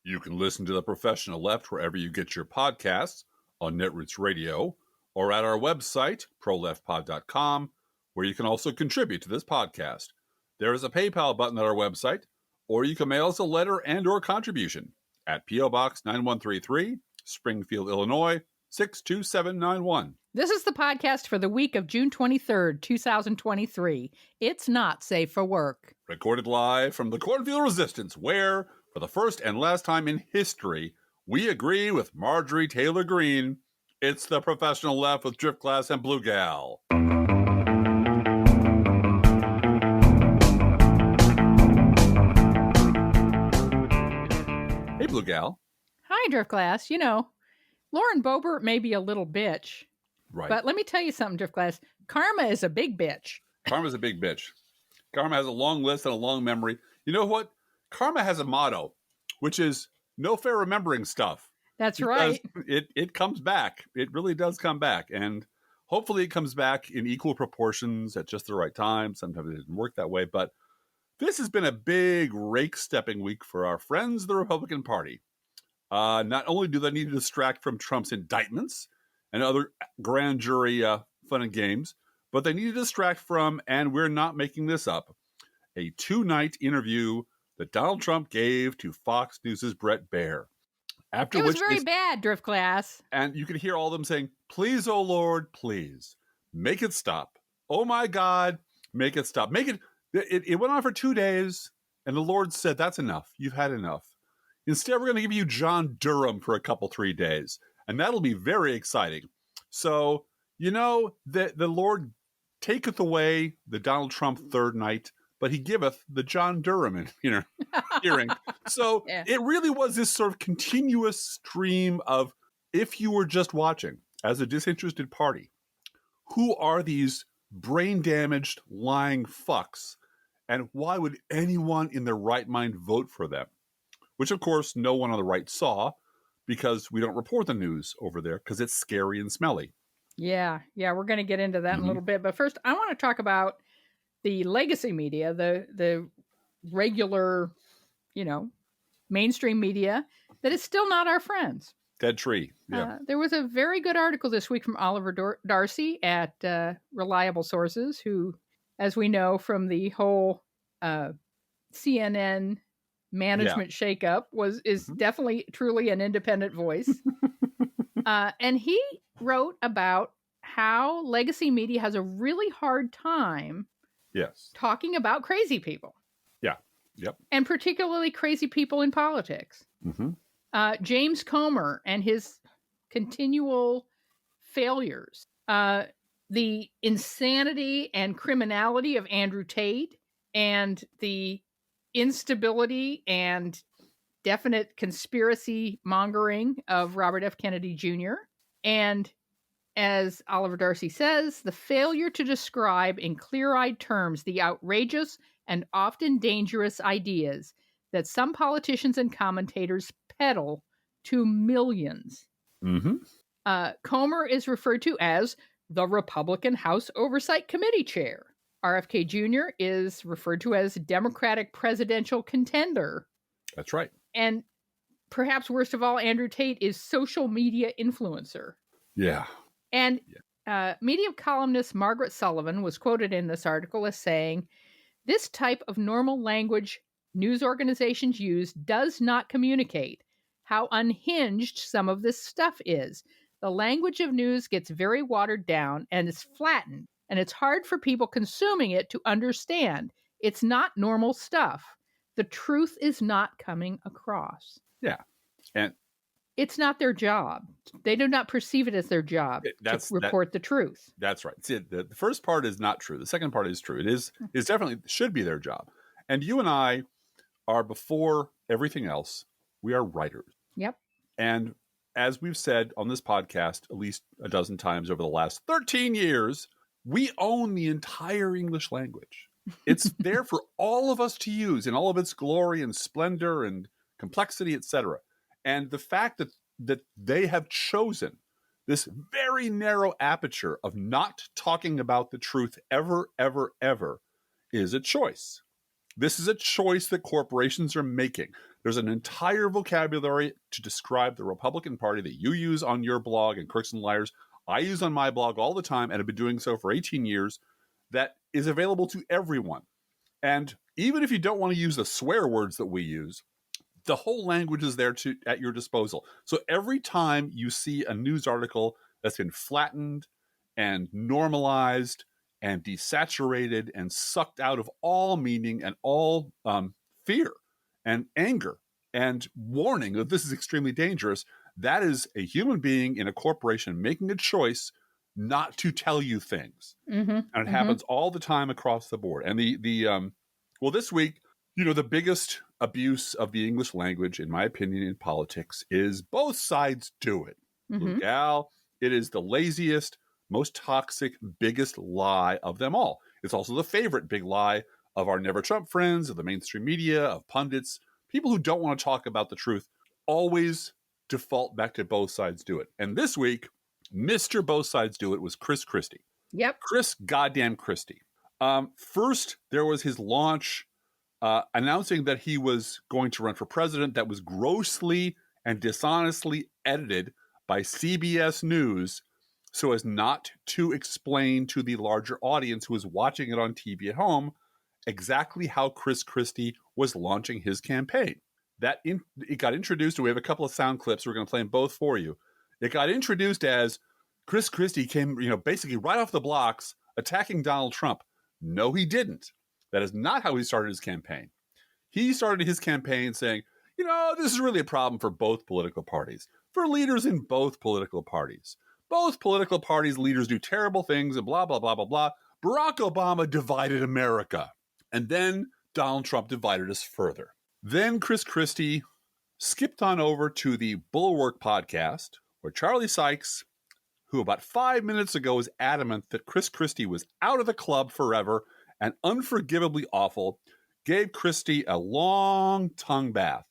You can listen to The Professional Left wherever you get your podcasts, on Netroots Radio, or at our website, proleftpod.com, where you can also contribute to this podcast. There is a PayPal button at our website, or you can mail us a letter and or contribution at P.O. Box 9133, Springfield, Illinois, 62791. This is the podcast for the week of June 23rd, 2023. It's not safe for work. Recorded live from the Cornfield Resistance, where, for the first and last time in history, we agree with Marjorie Taylor Greene. It's The Professional Left with Driftglass and Blue Gal. Hey, Blue Gal. Hi, Driftglass. You know, Lauren Boebert may be a little bitch. Right. But let me tell you something, Driftglass. Karma is a big bitch. Karma's a big bitch. Karma has a long list and a long memory. You know what? Karma has a motto, which is no fair remembering stuff. That's right. It comes back. It really does come back. And hopefully it comes back in equal proportions at just the right time. Sometimes it doesn't work that way. But this has been a big rake-stepping week for our friends, the Republican Party. Not only do they need to distract from Trump's indictments and other grand jury fun and games, but they need to distract from, and we're not making this up, a 2-night interview that Donald Trump gave to Fox News' Bret Baier. It was very bad, Driftglass. And you can hear all of them saying, please, oh Lord, please, make it stop. Oh my God, make it stop. Make it. It went on for 2 days, and the Lord said, that's enough. You've had enough. Instead, we're going to give you John Durham for a couple, 3 days. And that'll be very exciting. So, you know, the Lord taketh away the Donald Trump third night, but he giveth the John Durham hearing. So yeah. It really was this sort of continuous stream of, if you were just watching as a disinterested party, who are these brain-damaged, lying fucks, and why would anyone in their right mind vote for them? Which, of course, no one on the right saw, because we don't report the news over there because it's scary and smelly. Yeah, we're going to get into that in a little bit. But first, I want to talk about the legacy media, the regular, mainstream media that is still not our friends. Dead tree. Yeah. There was a very good article this week from Oliver Darcy at Reliable Sources, who, as we know from the whole CNN management shakeup, is definitely truly an independent voice. And he wrote about how legacy media has a really hard time talking about crazy people. Yeah. Yep. And particularly crazy people in politics. Mm-hmm. James Comer and his continual failures. The insanity and criminality of Andrew Tate, and the instability and definite conspiracy mongering of Robert F. Kennedy Jr. And as Oliver Darcy says, the failure to describe in clear-eyed terms the outrageous and often dangerous ideas that some politicians and commentators peddle to millions. Mm-hmm. Comer is referred to as the Republican House Oversight Committee chair. RFK Jr. is referred to as Democratic presidential contender. That's right. And perhaps worst of all, Andrew Tate is social media influencer. Yeah. And media columnist Margaret Sullivan was quoted in this article as saying, "This type of normal language news organizations use does not communicate how unhinged some of this stuff is. The language of news gets very watered down and is flattened, and it's hard for people consuming it to understand. It's not normal stuff. The truth is not coming across." Yeah. And it's not their job. They do not perceive it as their job to report the truth. That's right. See, the first part is not true. The second part is true. It is definitely should be their job. And you and I are, before everything else, we are writers. Yep. And as we've said on this podcast at least a dozen times over the last 13 years, we own the entire English language. It's there for all of us to use in all of its glory and splendor and complexity, etc. And the fact that they have chosen this very narrow aperture of not talking about the truth ever, is a choice. This is a choice that corporations are making. There's an entire vocabulary to describe the Republican Party that you use on your blog and Crooks and Liars. I use on my blog all the time and have been doing so for 18 years. That is available to everyone. And even if you don't want to use the swear words that we use, the whole language is there at your disposal. So every time you see a news article that's been flattened and normalized and desaturated and sucked out of all meaning and all fear and anger and warning that this is extremely dangerous, that is a human being in a corporation making a choice not to tell you things. And it happens all the time across the board. And well, this week, the biggest abuse of the English language, in my opinion, in politics is both sides do it. Blue Gal, it is the laziest, most toxic, biggest lie of them all. It's also the favorite big lie of our Never Trump friends, of the mainstream media, of pundits, people who don't want to talk about the truth, always default back to both sides do it. And this week, Mr. Both Sides Do It was Chris Christie. Yep. Chris goddamn Christie. First, there was his launch announcing that he was going to run for president that was grossly and dishonestly edited by CBS News so as not to explain to the larger audience who was watching it on TV at home exactly how Chris Christie was launching his campaign. It got introduced, and we have a couple of sound clips. We're going to play them both for you. It got introduced as Chris Christie came, basically right off the blocks attacking Donald Trump. No, he didn't. That is not how he started his campaign. He started his campaign saying, this is really a problem for both political parties, for leaders in both political parties. Both political parties' leaders do terrible things and blah, blah, blah, blah, blah. Barack Obama divided America. And then Donald Trump divided us further. Then Chris Christie skipped on over to the Bulwark podcast, where Charlie Sykes, who about 5 minutes ago was adamant that Chris Christie was out of the club forever and unforgivably awful, gave Christie a long tongue bath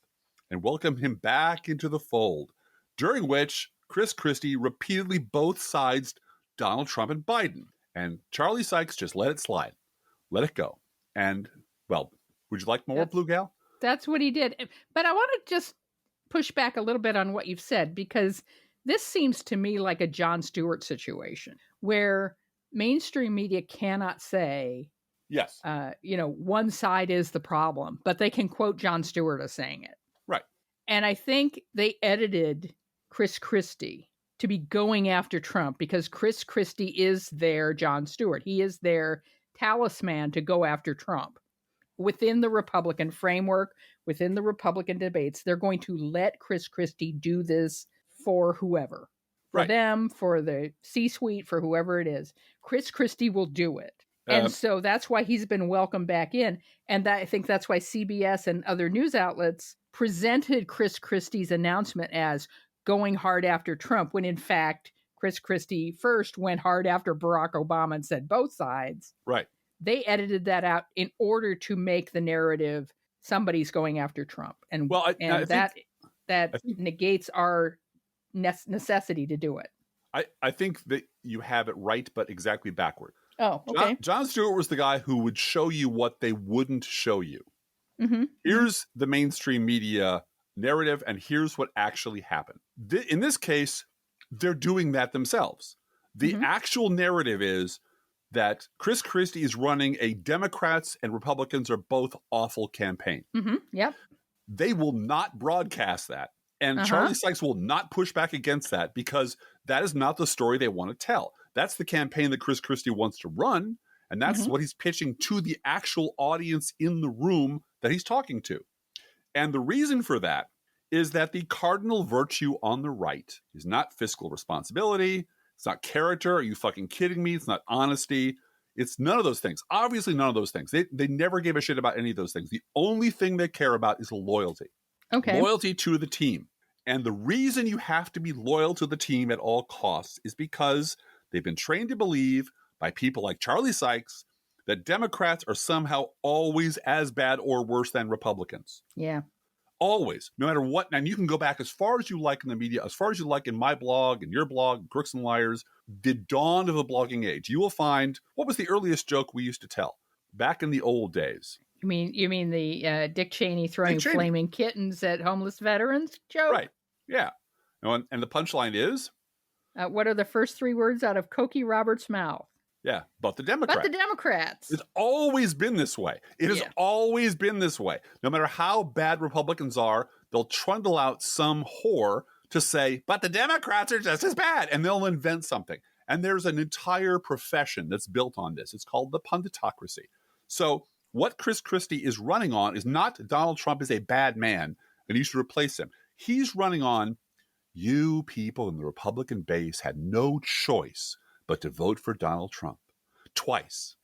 and welcomed him back into the fold, during which Chris Christie repeatedly both sided Donald Trump and Biden. And Charlie Sykes just let it slide. Let it go. And, well, would you like more, Blue Gal? That's what he did. But I want to just push back a little bit on what you've said, because this seems to me like a Jon Stewart situation where mainstream media cannot say, yes, one side is the problem, but they can quote Jon Stewart as saying it. Right. And I think they edited Chris Christie to be going after Trump because Chris Christie is their Jon Stewart. He is their talisman to go after Trump. Within the Republican framework, within the Republican debates, they're going to let Chris Christie do this for whoever, for them, for the C-suite, for whoever it is. Chris Christie will do it. And so that's why he's been welcomed back in. And I think that's why CBS and other news outlets presented Chris Christie's announcement as going hard after Trump, when in fact, Chris Christie first went hard after Barack Obama and said both sides. Right. They edited that out in order to make the narrative somebody's going after Trump. And, that negates our necessity to do it. I think that you have it right, but exactly backward. Oh, okay. Jon Stewart was the guy who would show you what they wouldn't show you. Here's the mainstream media narrative, and here's what actually happened. In this case, they're doing that themselves. The actual narrative is that Chris Christie is running a Democrats and Republicans are both awful campaign. Yep. They will not broadcast that. And Charlie Sykes will not push back against that, because that is not the story they want to tell. That's the campaign that Chris Christie wants to run. And that's what he's pitching to the actual audience in the room that he's talking to. And the reason for that is that the cardinal virtue on the right is not fiscal responsibility. It's not character. Are you fucking kidding me? It's not honesty. It's none of those things. Obviously, none of those things. They never gave a shit about any of those things. The only thing they care about is loyalty. Okay. Loyalty to the team. And the reason you have to be loyal to the team at all costs is because they've been trained to believe by people like Charlie Sykes that Democrats are somehow always as bad or worse than Republicans. Yeah. Always, no matter what. And you can go back as far as you like in the media, as far as you like in my blog and your blog, Crooks and Liars, the dawn of the blogging age. You will find, what was the earliest joke we used to tell back in the old days? You mean the Dick Cheney throwing Dick Cheney. flaming kittens at homeless veterans joke? Right. Yeah. And the punchline is? What are the first 3 words out of Cokie Roberts' mouth? Yeah, but the Democrats. But the Democrats. It's always been this way. It has always been this way. No matter how bad Republicans are, they'll trundle out some whore to say, but the Democrats are just as bad. And they'll invent something. And there's an entire profession that's built on this. It's called the punditocracy. So what Chris Christie is running on is not Donald Trump is a bad man and you should replace him. He's running on, you people in the Republican base had no choice but to vote for Donald Trump. Twice.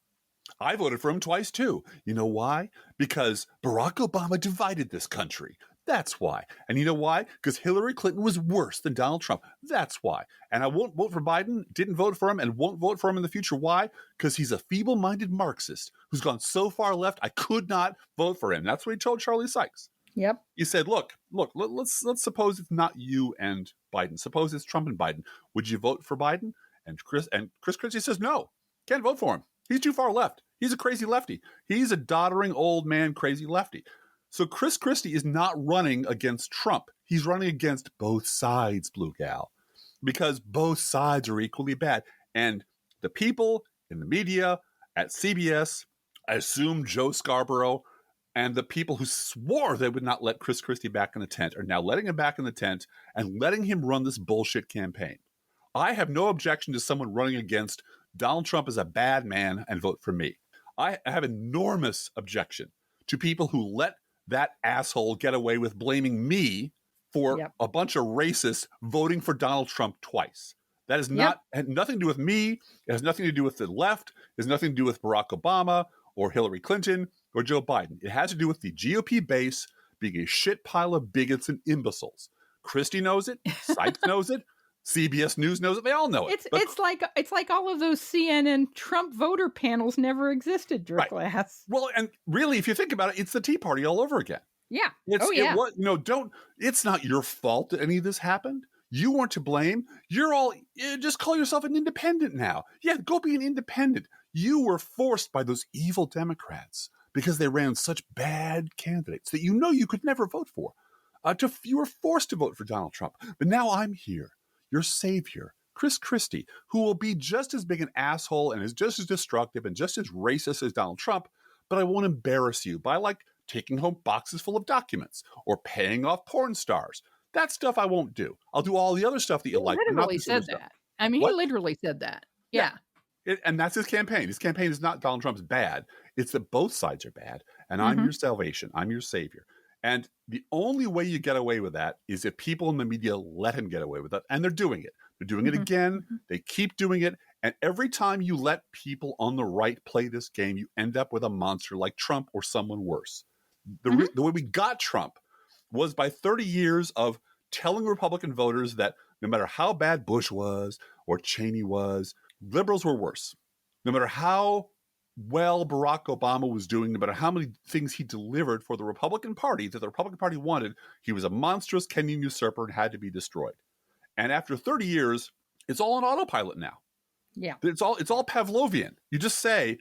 I voted for him twice too. You know why? Because Barack Obama divided this country. That's why. And you know why? Because Hillary Clinton was worse than Donald Trump. That's why. And I won't vote for Biden, didn't vote for him, and won't vote for him in the future. Why? Because he's a feeble-minded Marxist who's gone so far left, I could not vote for him. That's what he told Charlie Sykes. Yep. He said, look, let's suppose it's not you and Biden. Suppose it's Trump and Biden. Would you vote for Biden? And Chris Christie says, no, can't vote for him. He's too far left. He's a crazy lefty. He's a doddering old man, crazy lefty. So Chris Christie is not running against Trump. He's running against both sides, Blue Gal, because both sides are equally bad. And the people in the media at CBS, I assume Joe Scarborough, and the people who swore they would not let Chris Christie back in the tent are now letting him back in the tent and letting him run this bullshit campaign. I have no objection to someone running against Donald Trump as a bad man and vote for me. I have enormous objection to people who let that asshole get away with blaming me for a bunch of racists voting for Donald Trump twice. That is had nothing to do with me. It has nothing to do with the left. It has nothing to do with Barack Obama or Hillary Clinton or Joe Biden. It has to do with the GOP base being a shit pile of bigots and imbeciles. Christie knows it. Sykes knows it. CBS News knows it. They all know it. It's like all of those CNN Trump voter panels never existed, Glass. Well, and really, if you think about it, it's the Tea Party all over again. Yeah. It's not your fault that any of this happened. You weren't to blame. Just call yourself an independent now. Yeah, go be an independent. You were forced by those evil Democrats because they ran such bad candidates that you could never vote for. You were forced to vote for Donald Trump. But now I'm here. Your savior, Chris Christie, who will be just as big an asshole and is just as destructive and just as racist as Donald Trump, but I won't embarrass you by taking home boxes full of documents or paying off porn stars. That stuff I won't do. I'll do all the other stuff that you like. He literally said that. I mean, he literally said that. Yeah. And that's his campaign. His campaign is not Donald Trump's bad. It's that both sides are bad. And I'm your salvation. I'm your savior. And the only way you get away with that is if people in the media let him get away with it. And they're doing it. They're doing it again. They keep doing it. And every time you let people on the right play this game, you end up with a monster like Trump or someone worse. The way we got Trump was by 30 years of telling Republican voters that no matter how bad Bush was or Cheney was, liberals were worse. No matter how well Barack Obama was doing, no matter how many things he delivered for the Republican Party that the Republican Party wanted, he was a monstrous Kenyan usurper and had to be destroyed. And after 30 years, it's all on autopilot now. Yeah. It's all Pavlovian. You just say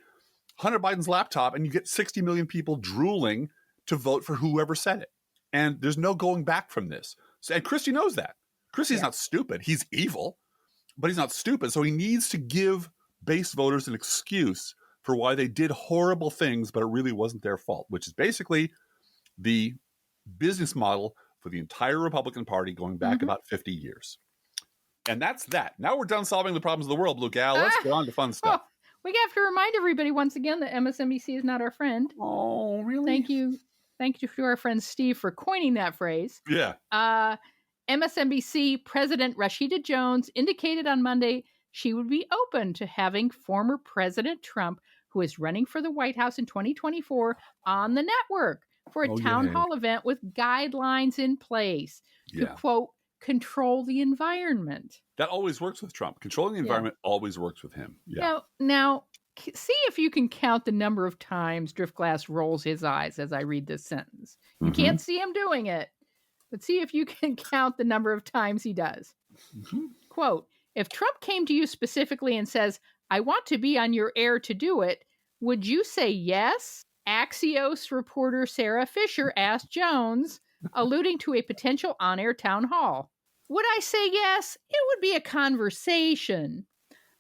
Hunter Biden's laptop and you get 60 million people drooling to vote for whoever said it. And there's no going back from this. And Christie knows that. Christie's not stupid. He's evil, but he's not stupid. So he needs to give base voters an excuse for why they did horrible things, but it really wasn't their fault, which is basically the business model for the entire Republican Party going back about 50 years. And that's that. Now we're done solving the problems of the world, Blue Gal. Let's get on to fun stuff. We have to remind everybody once again that MSNBC is not our friend. Oh, really? Thank you to our friend Steve for coining that phrase. Yeah. MSNBC President Rashida Jones indicated on Monday she would be open to having former President Trump, who is running for the White House in 2024, on the network for a town hall event with guidelines in place to, quote, control the environment. That always works with Trump. Controlling the environment always works with him. Yeah. Now, see if you can count the number of times Driftglass rolls his eyes as I read this sentence. You can't see him doing it, but see if you can count the number of times he does. Quote, if Trump came to you specifically and says, I want to be on your air to do it, would you say yes? Axios reporter Sarah Fisher asked Jones, alluding to a potential on-air town hall. Would I say yes? It would be a conversation.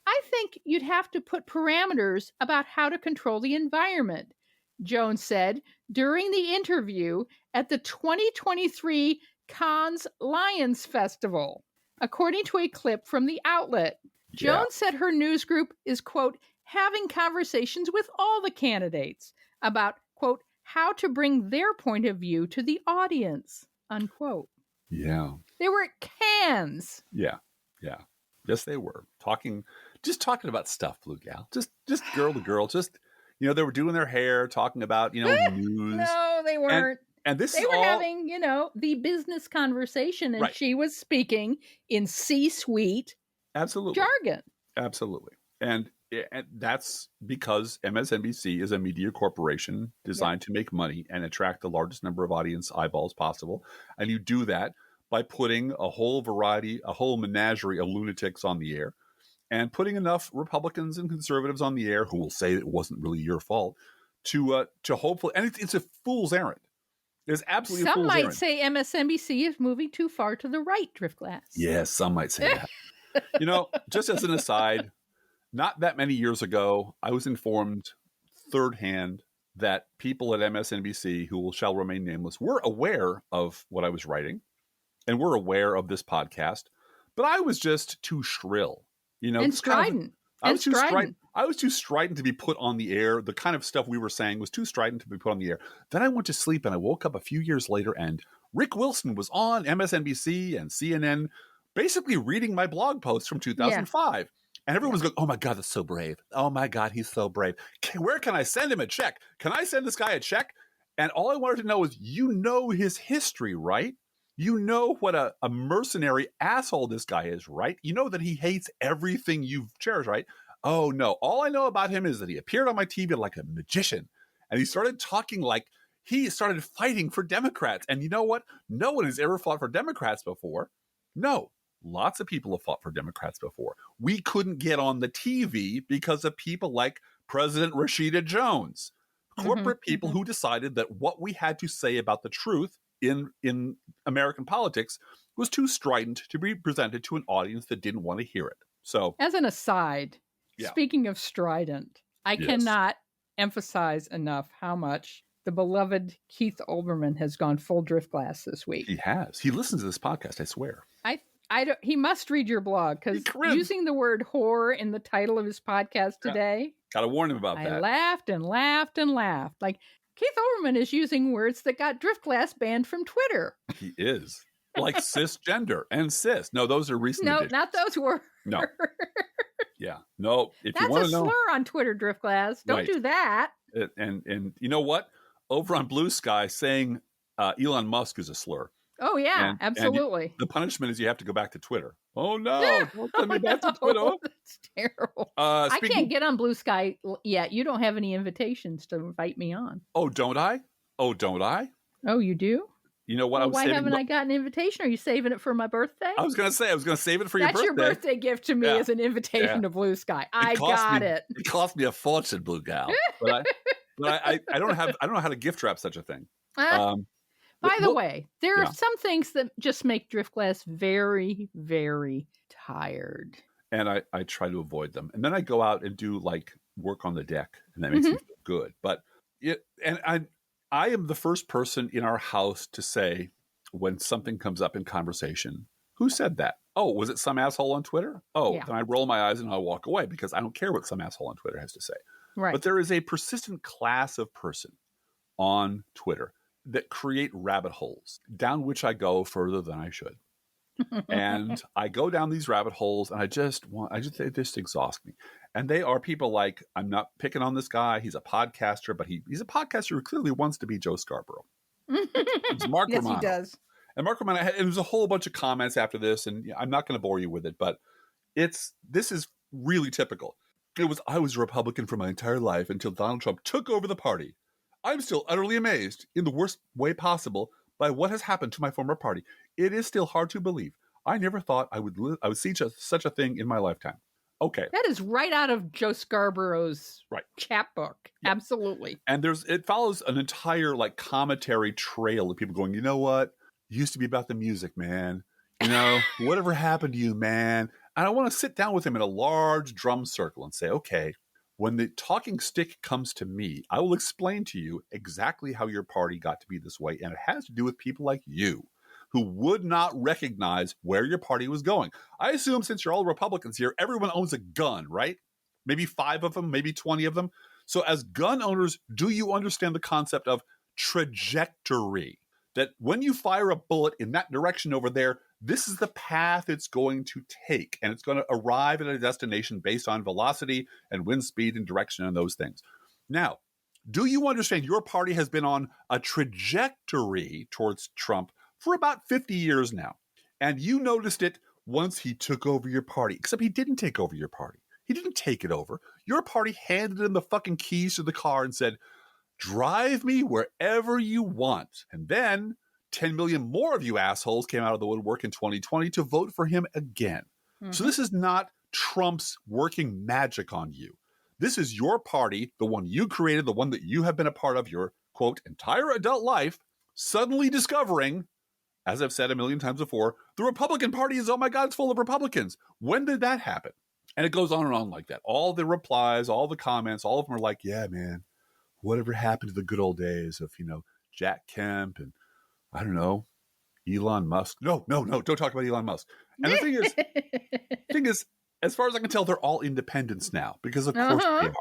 I think you'd have to put parameters about how to control the environment, Jones said during the interview at the 2023 Cannes Lions Festival. According to a clip from the outlet, Jones said her news group is, quote, having conversations with all the candidates about, quote, how to bring their point of view to the audience, unquote. Yeah. They were at Cannes. Yeah. Yeah. Yes, they were. Just talking about stuff, Blue Gal. Just girl to girl. Just, they were doing their hair, talking about, news. No, they weren't. And this they is were all having, the business conversation, and right. She was speaking in C-suite absolutely jargon. Absolutely. And that's because MSNBC is a media corporation designed to make money and attract the largest number of audience eyeballs possible. And you do that by putting a whole menagerie of lunatics on the air and putting enough Republicans and conservatives on the air who will say it wasn't really your fault to hopefully, and it's a fool's errand. It's absolutely a fool's errand. Some might say MSNBC is moving too far to the right, Driftglass. Yes, some might say that. Just as an aside, not that many years ago, I was informed third hand that people at MSNBC, who shall remain nameless, were aware of what I was writing and were aware of this podcast, but I was just too shrill. And strident. I was too strident to be put on the air. The kind of stuff we were saying was too strident to be put on the air. Then I went to sleep and I woke up a few years later and Rick Wilson was on MSNBC and CNN basically reading my blog post from 2005. Yeah. And everyone was going, oh my God, that's so brave. Oh my God, he's so brave. Where can I send him a check? Can I send this guy a check? And all I wanted to know is, his history, right? You know what a mercenary asshole this guy is, right? You know that he hates everything you've cherished, right? Oh no, all I know about him is that he appeared on my TV like a magician. And he started talking like he started fighting for Democrats. And you know what? No one has ever fought for Democrats before. No. Lots of people have fought for Democrats before. We couldn't get on the TV because of people like President Rashida Jones, corporate people who decided that what we had to say about the truth in American politics was too strident to be presented to an audience that didn't want to hear it. So, as an aside, speaking of strident, I cannot emphasize enough how much the beloved Keith Olbermann has gone full Driftglass this week. He has. He listens to this podcast, I swear. He must read your blog, because using the word whore in the title of his podcast today. Gotta warn him about that. I laughed and laughed and laughed. Like, Keith Olbermann is using words that got Driftglass banned from Twitter. He is. Like cisgender and cis. No, those are recent additions. Not those words. No. Yeah. No. If That's you want a to know, slur on Twitter, Driftglass. Don't do that. And you know what? Over on Blue Sky, saying Elon Musk is a slur. Oh, yeah, absolutely. And the punishment is you have to go back to Twitter. Oh, no. Don't send me back to Twitter. That's terrible. I can't get on Blue Sky yet. You don't have any invitations to invite me on. Oh, don't I? Oh, you do? You know what? Why haven't I got an invitation? Are you saving it for my birthday? I was going to save it for your birthday. That's your birthday gift to me as an invitation to Blue Sky. I got it. It cost me a fortune, Blue Gal. But I don't know how to gift wrap such a thing. By the way, there are some things that just make Driftglass very, very tired. And I try to avoid them. And then I go out and do like work on the deck, and that makes me feel good. But I am the first person in our house to say, when something comes up in conversation, who said that? Oh, was it some asshole on Twitter? Oh, then I roll my eyes and I'll walk away because I don't care what some asshole on Twitter has to say. Right. But there is a persistent class of person on Twitter that create rabbit holes down which I go further than I should. And I go down these rabbit holes and they just exhaust me. And they are people like, I'm not picking on this guy. He's a podcaster, but he's a podcaster who clearly wants to be Joe Scarborough. It's Mark Romano. Yes, he does. And Mark Romano, and there's a whole bunch of comments after this, and I'm not going to bore you with it, but this is really typical. I was a Republican for my entire life until Donald Trump took over the party. I'm still utterly amazed, in the worst way possible, by what has happened to my former party. It is still hard to believe. I never thought I would see such a thing in my lifetime. Okay. That is right out of Joe Scarborough's chapbook. Yeah. Absolutely. And it follows an entire like commentary trail of people going, you know what? It used to be about the music, man. You know, whatever happened to you, man? And I want to sit down with him in a large drum circle and say, okay, when the talking stick comes to me, I will explain to you exactly how your party got to be this way. And it has to do with people like you who would not recognize where your party was going. I assume since you're all Republicans here, everyone owns a gun, right? Maybe 5 of them, maybe 20 of them. So as gun owners, do you understand the concept of trajectory? That when you fire a bullet in that direction over there, this is the path it's going to take. And it's going to arrive at a destination based on velocity and wind speed and direction and those things. Now, do you understand your party has been on a trajectory towards Trump for about 50 years now? And you noticed it once he took over your party, except he didn't take over your party. He didn't take it over. Your party handed him the fucking keys to the car and said, drive me wherever you want. And then 10 million more of you assholes came out of the woodwork in 2020 to vote for him again. Mm-hmm. So this is not Trump's working magic on you. This is your party, the one you created, the one that you have been a part of your, quote, entire adult life, suddenly discovering, as I've said a million times before, the Republican Party is, oh my God, it's full of Republicans. When did that happen? And it goes on and on like that. All the replies, all the comments, all of them are like, yeah, man, whatever happened to the good old days of, you know, Jack Kemp and, I don't know, Elon Musk. No, don't talk about Elon Musk. And the thing is, as far as I can tell, they're all independents now because of course they are.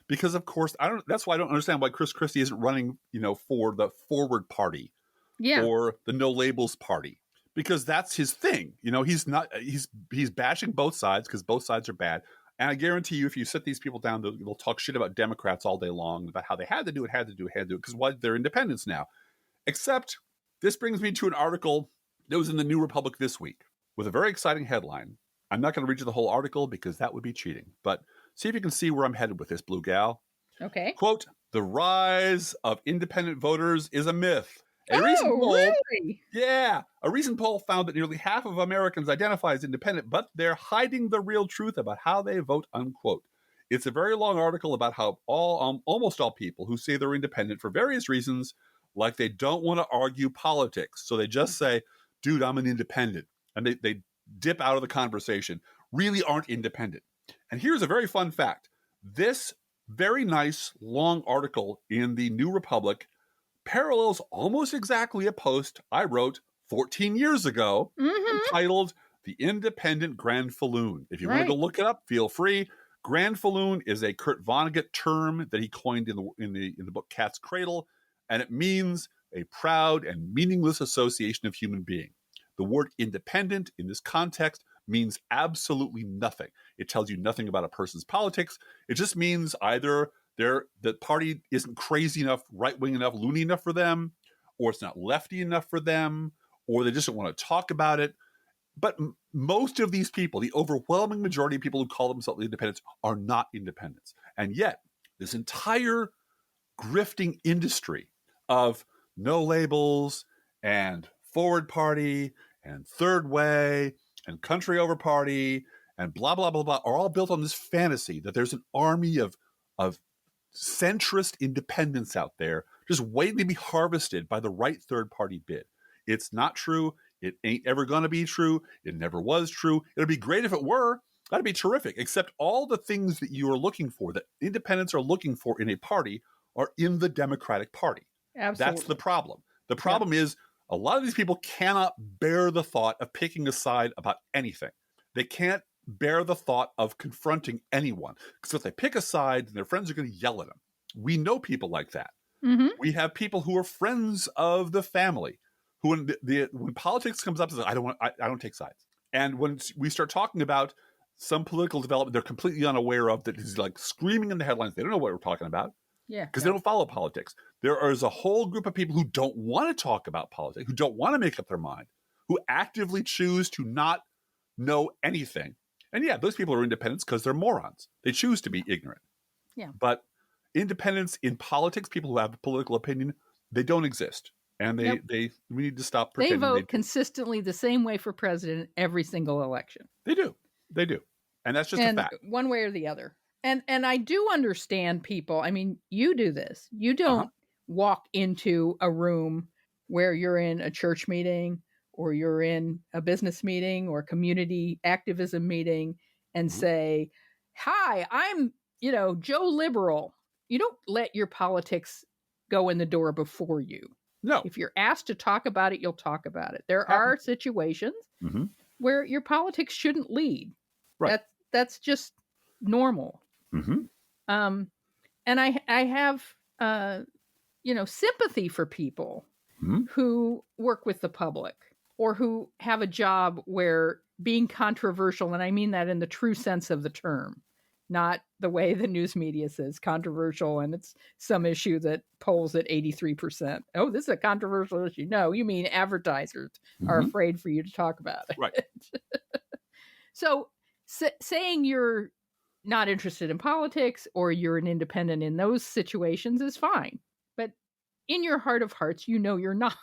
Because of course, that's why I don't understand why Chris Christie isn't running, you know, for the Forward Party or the No Labels Party. Because that's his thing. You know, he's bashing both sides because both sides are bad. And I guarantee you, if you sit these people down, they'll talk shit about Democrats all day long, about how they had to do it, because they're independents now. Except, this brings me to an article that was in the New Republic this week with a very exciting headline. I'm not going to read you the whole article because that would be cheating. But see if you can see where I'm headed with this, Blue Gal. Okay. Quote, the rise of independent voters is a myth. A recent poll found that nearly half of Americans identify as independent, but they're hiding the real truth about how they vote, unquote. It's a very long article about how almost all people who say they're independent for various reasons, like they don't want to argue politics. So they just say, dude, I'm an independent. And they dip out of the conversation, really aren't independent. And here's a very fun fact. This very nice long article in the New Republic parallels almost exactly a post I wrote 14 years ago entitled The Independent Granfalloon. If you want to go look it up, feel free. Granfalloon is a Kurt Vonnegut term that he coined in the book Cat's Cradle, and it means a proud and meaningless association of human being. The word independent in this context means absolutely nothing. It tells you nothing about a person's politics. It just means either the party isn't crazy enough, right-wing enough, loony enough for them, or it's not lefty enough for them, or they just don't want to talk about it. But most of these people, the overwhelming majority of people who call themselves independents, are not independents. And yet, this entire grifting industry of no labels and Forward Party and Third Way and Country Over Party and blah, blah, blah, blah, are all built on this fantasy that there's an army of centrist independents out there just waiting to be harvested by the right third party bid. It's not true. It ain't ever going to be true. It never was true. It'd be great if it were. That'd be terrific. Except all the things that you are looking for, that independents are looking for in a party, are in the Democratic Party. Absolutely. That's the problem. The problem is a lot of these people cannot bear the thought of picking a side about anything. They can't bear the thought of confronting anyone, because if they pick a side, then their friends are going to yell at them. We know people like that. Mm-hmm. We have people who are friends of the family who, when politics comes up, say, I don't take sides. And when we start talking about some political development they're completely unaware of, that is like screaming in the headlines, they don't know what we're talking about. Yeah, because they don't follow politics. There is a whole group of people who don't want to talk about politics, who don't want to make up their mind, who actively choose to not know anything. And yeah, those people are independents because they're morons. They choose to be ignorant. Yeah. But independents in politics, people who have a political opinion, they don't exist. And we need to stop pretending they vote consistently the same way for president every single election. They do. And that's just a fact. One way or the other. And I do understand people. I mean, you do this. You don't walk into a room where you're in a church meeting or you're in a business meeting or community activism meeting and say, hi, I'm, Joe Liberal. You don't let your politics go in the door before you. No. If you're asked to talk about it, you'll talk about it. There are situations where your politics shouldn't lead. Right. That's just normal. And I have, sympathy for people who work with the public or who have a job where being controversial, and I mean that in the true sense of the term, not the way the news media says controversial and it's some issue that polls at 83%. Oh, this is a controversial issue. No, you mean advertisers are afraid for you to talk about it. Right. So saying you're not interested in politics or you're an independent in those situations is fine. But in your heart of hearts, you're not.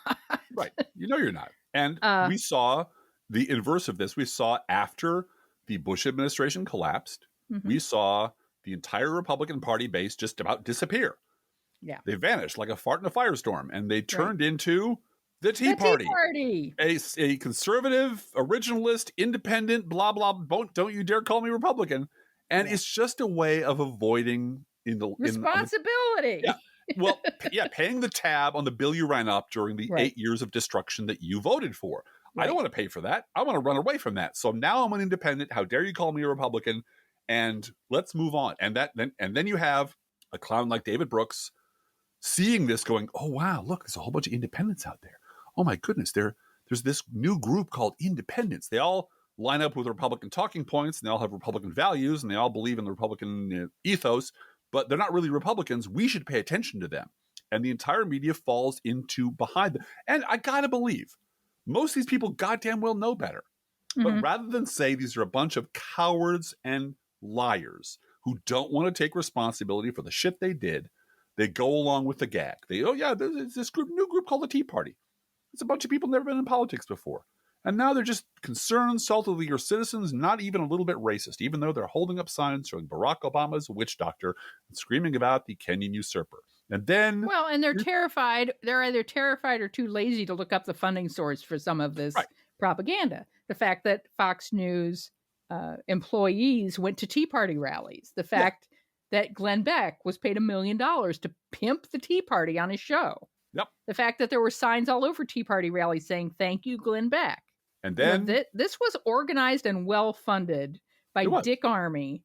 Right. You're not. And we saw the inverse of this. We saw after the Bush administration collapsed, we saw the entire Republican Party base just about disappear. Yeah. They vanished like a fart in a firestorm, and they turned into the Tea Party. A conservative, originalist, independent, blah, blah, don't you dare call me Republican. And it's just a way of avoiding responsibility. Paying the tab on the bill you ran up during the 8 years of destruction that you voted for. Right. I don't want to pay for that. I want to run away from that. So now I'm an independent. How dare you call me a Republican? And let's move on. And then you have a clown like David Brooks seeing this going, oh, wow, look, there's a whole bunch of independents out there. Oh, my goodness, there's this new group called independents. They all line up with Republican talking points, and they all have Republican values, and they all believe in the Republican ethos, but they're not really Republicans. We should pay attention to them. And the entire media falls into behind them. And I got to believe, most of these people goddamn well know better. But rather than say these are a bunch of cowards and liars who don't want to take responsibility for the shit they did, they go along with the gag. There's this new group called the Tea Party. It's a bunch of people never been in politics before. And now they're just concerned, saltily, citizens, not even a little bit racist, even though they're holding up signs showing Barack Obama as a witch doctor and screaming about the Kenyan usurper. And then... Well, and they're terrified. They're either terrified or too lazy to look up the funding source for some of this propaganda. The fact that Fox News employees went to Tea Party rallies. The fact that Glenn Beck was paid $1 million to pimp the Tea Party on his show. Yep. The fact that there were signs all over Tea Party rallies saying, thank you, Glenn Beck. And then... this was organized and well-funded by Dick Armey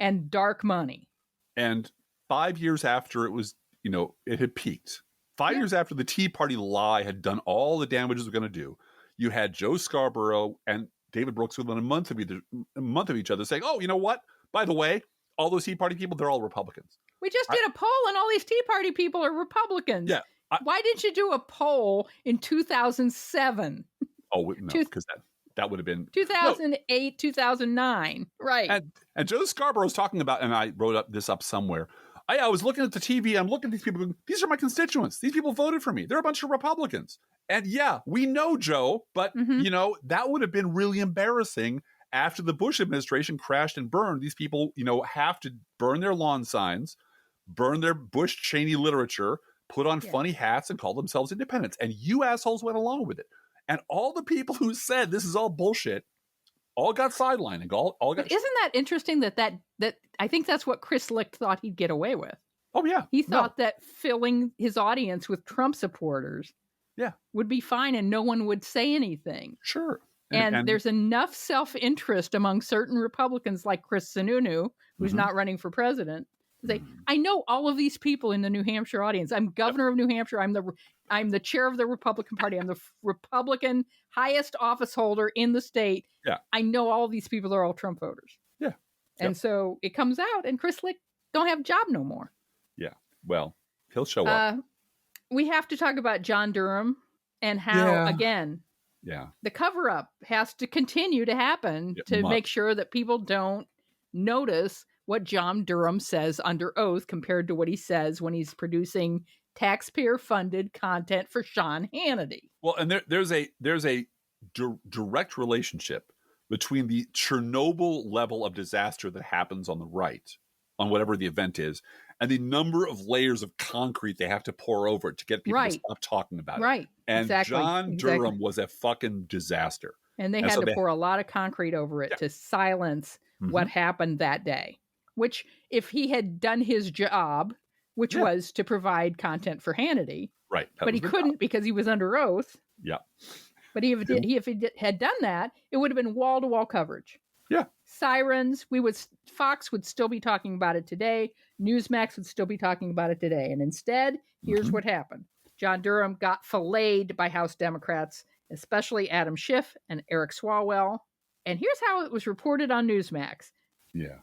and dark money. And 5 years after it was, it had peaked. 5 years after the Tea Party lie had done all the damage it was going to do, you had Joe Scarborough and David Brooks within a month of each other saying, oh, you know what? By the way, all those Tea Party people, they're all Republicans. We just did a poll and all these Tea Party people are Republicans. Yeah. Why didn't you do a poll in 2007? Oh, no, because that would have been 2008, 2009. Right. And Joe Scarborough was talking about, and I wrote this up somewhere. I was looking at the TV. I'm looking at these people. Going, these are my constituents. These people voted for me. They're a bunch of Republicans. And we know, Joe, but, that would have been really embarrassing after the Bush administration crashed and burned. These people, have to burn their lawn signs, burn their Bush Cheney literature, put on funny hats and call themselves independents. And you assholes went along with it. And all the people who said this is all bullshit all got sidelined and all got... But isn't that interesting that I think that's what Chris Licht thought he'd get away with. Oh, yeah. He thought that filling his audience with Trump supporters would be fine and no one would say anything. Sure. And there's enough self-interest among certain Republicans like Chris Sununu, who's not running for president, to say, I know all of these people in the New Hampshire audience. I'm governor of New Hampshire. I'm the chair of the Republican Party. I'm the Republican highest office holder in the state. Yeah. I know all these people are all Trump voters. Yeah. And so it comes out and Chris Licht don't have a job no more. Yeah. Well, he'll show up. We have to talk about John Durham and how, again, the cover-up has to continue to happen to make sure that people don't notice what John Durham says under oath compared to what he says when he's producing taxpayer-funded content for Sean Hannity. Well, and there's a direct relationship between the Chernobyl level of disaster that happens on the right, on whatever the event is, and the number of layers of concrete they have to pour over it to get people to stop talking about it. Right. And Exactly. John Durham was a fucking disaster. And they had to pour a lot of concrete over it to silence what happened that day. Which, if he had done his job, which was to provide content for Hannity, right? But he couldn't because he was under oath. Yeah. But if he had done that, it would have been wall-to-wall coverage. Yeah. Sirens. Fox would still be talking about it today. Newsmax would still be talking about it today. And instead, here's what happened. John Durham got filleted by House Democrats, especially Adam Schiff and Eric Swalwell. And here's how it was reported on Newsmax. Yeah.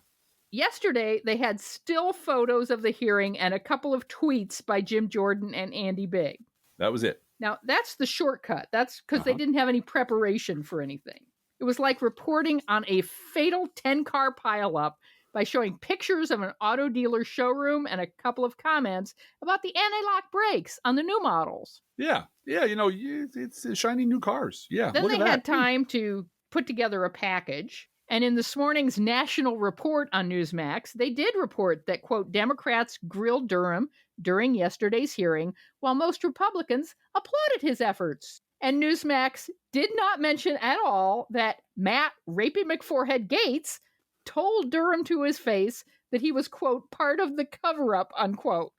Yesterday, they had still photos of the hearing and a couple of tweets by Jim Jordan and Andy Bigg. That was it. Now, that's the shortcut. That's because they didn't have any preparation for anything. It was like reporting on a fatal 10-car pileup by showing pictures of an auto dealer showroom and a couple of comments about the anti-lock brakes on the new models. Yeah. Yeah, it's shiny new cars. Yeah. Then they had time to put together a package. And in this morning's national report on Newsmax, they did report that, quote, Democrats grilled Durham during yesterday's hearing, while most Republicans applauded his efforts. And Newsmax did not mention at all that Matt Rapey McForehead Gaetz told Durham to his face that he was, quote, part of the cover-up, unquote.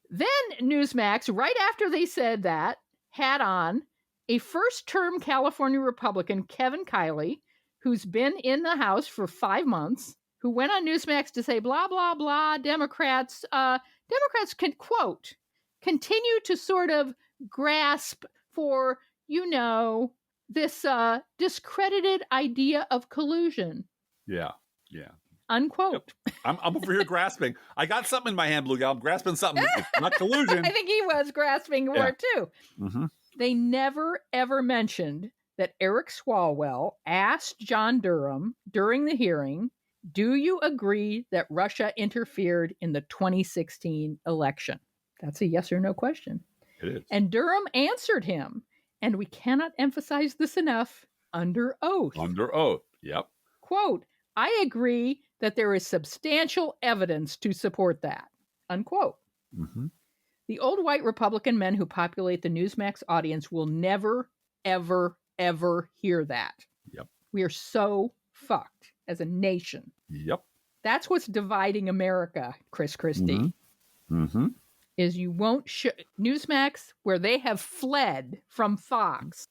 Then Newsmax, right after they said that, had on a first-term California Republican, Kevin Kiley, who's been in the House for 5 months, who went on Newsmax to say, blah, blah, blah, Democrats can, quote, continue to sort of grasp for, this discredited idea of collusion. Yeah, yeah. Unquote. Yep. I'm over here grasping. I got something in my hand, Blue Gal. I'm grasping something. It's not collusion. I think he was grasping for it, too. Mm-hmm. They never, ever mentioned that Eric Swalwell asked John Durham during the hearing, do you agree that Russia interfered in the 2016 election? That's a yes or no question. It is. And Durham answered him, and we cannot emphasize this enough, under oath. Under oath, yep. Quote, I agree that there is substantial evidence to support that, unquote. Mm-hmm. The old white Republican men who populate the Newsmax audience will never, ever, ever hear that. Yep. We are so fucked as a nation. Yep. That's what's dividing America, Chris Christie. Mm-hmm. Mm-hmm. Is you won't Newsmax, where they have fled from Fox.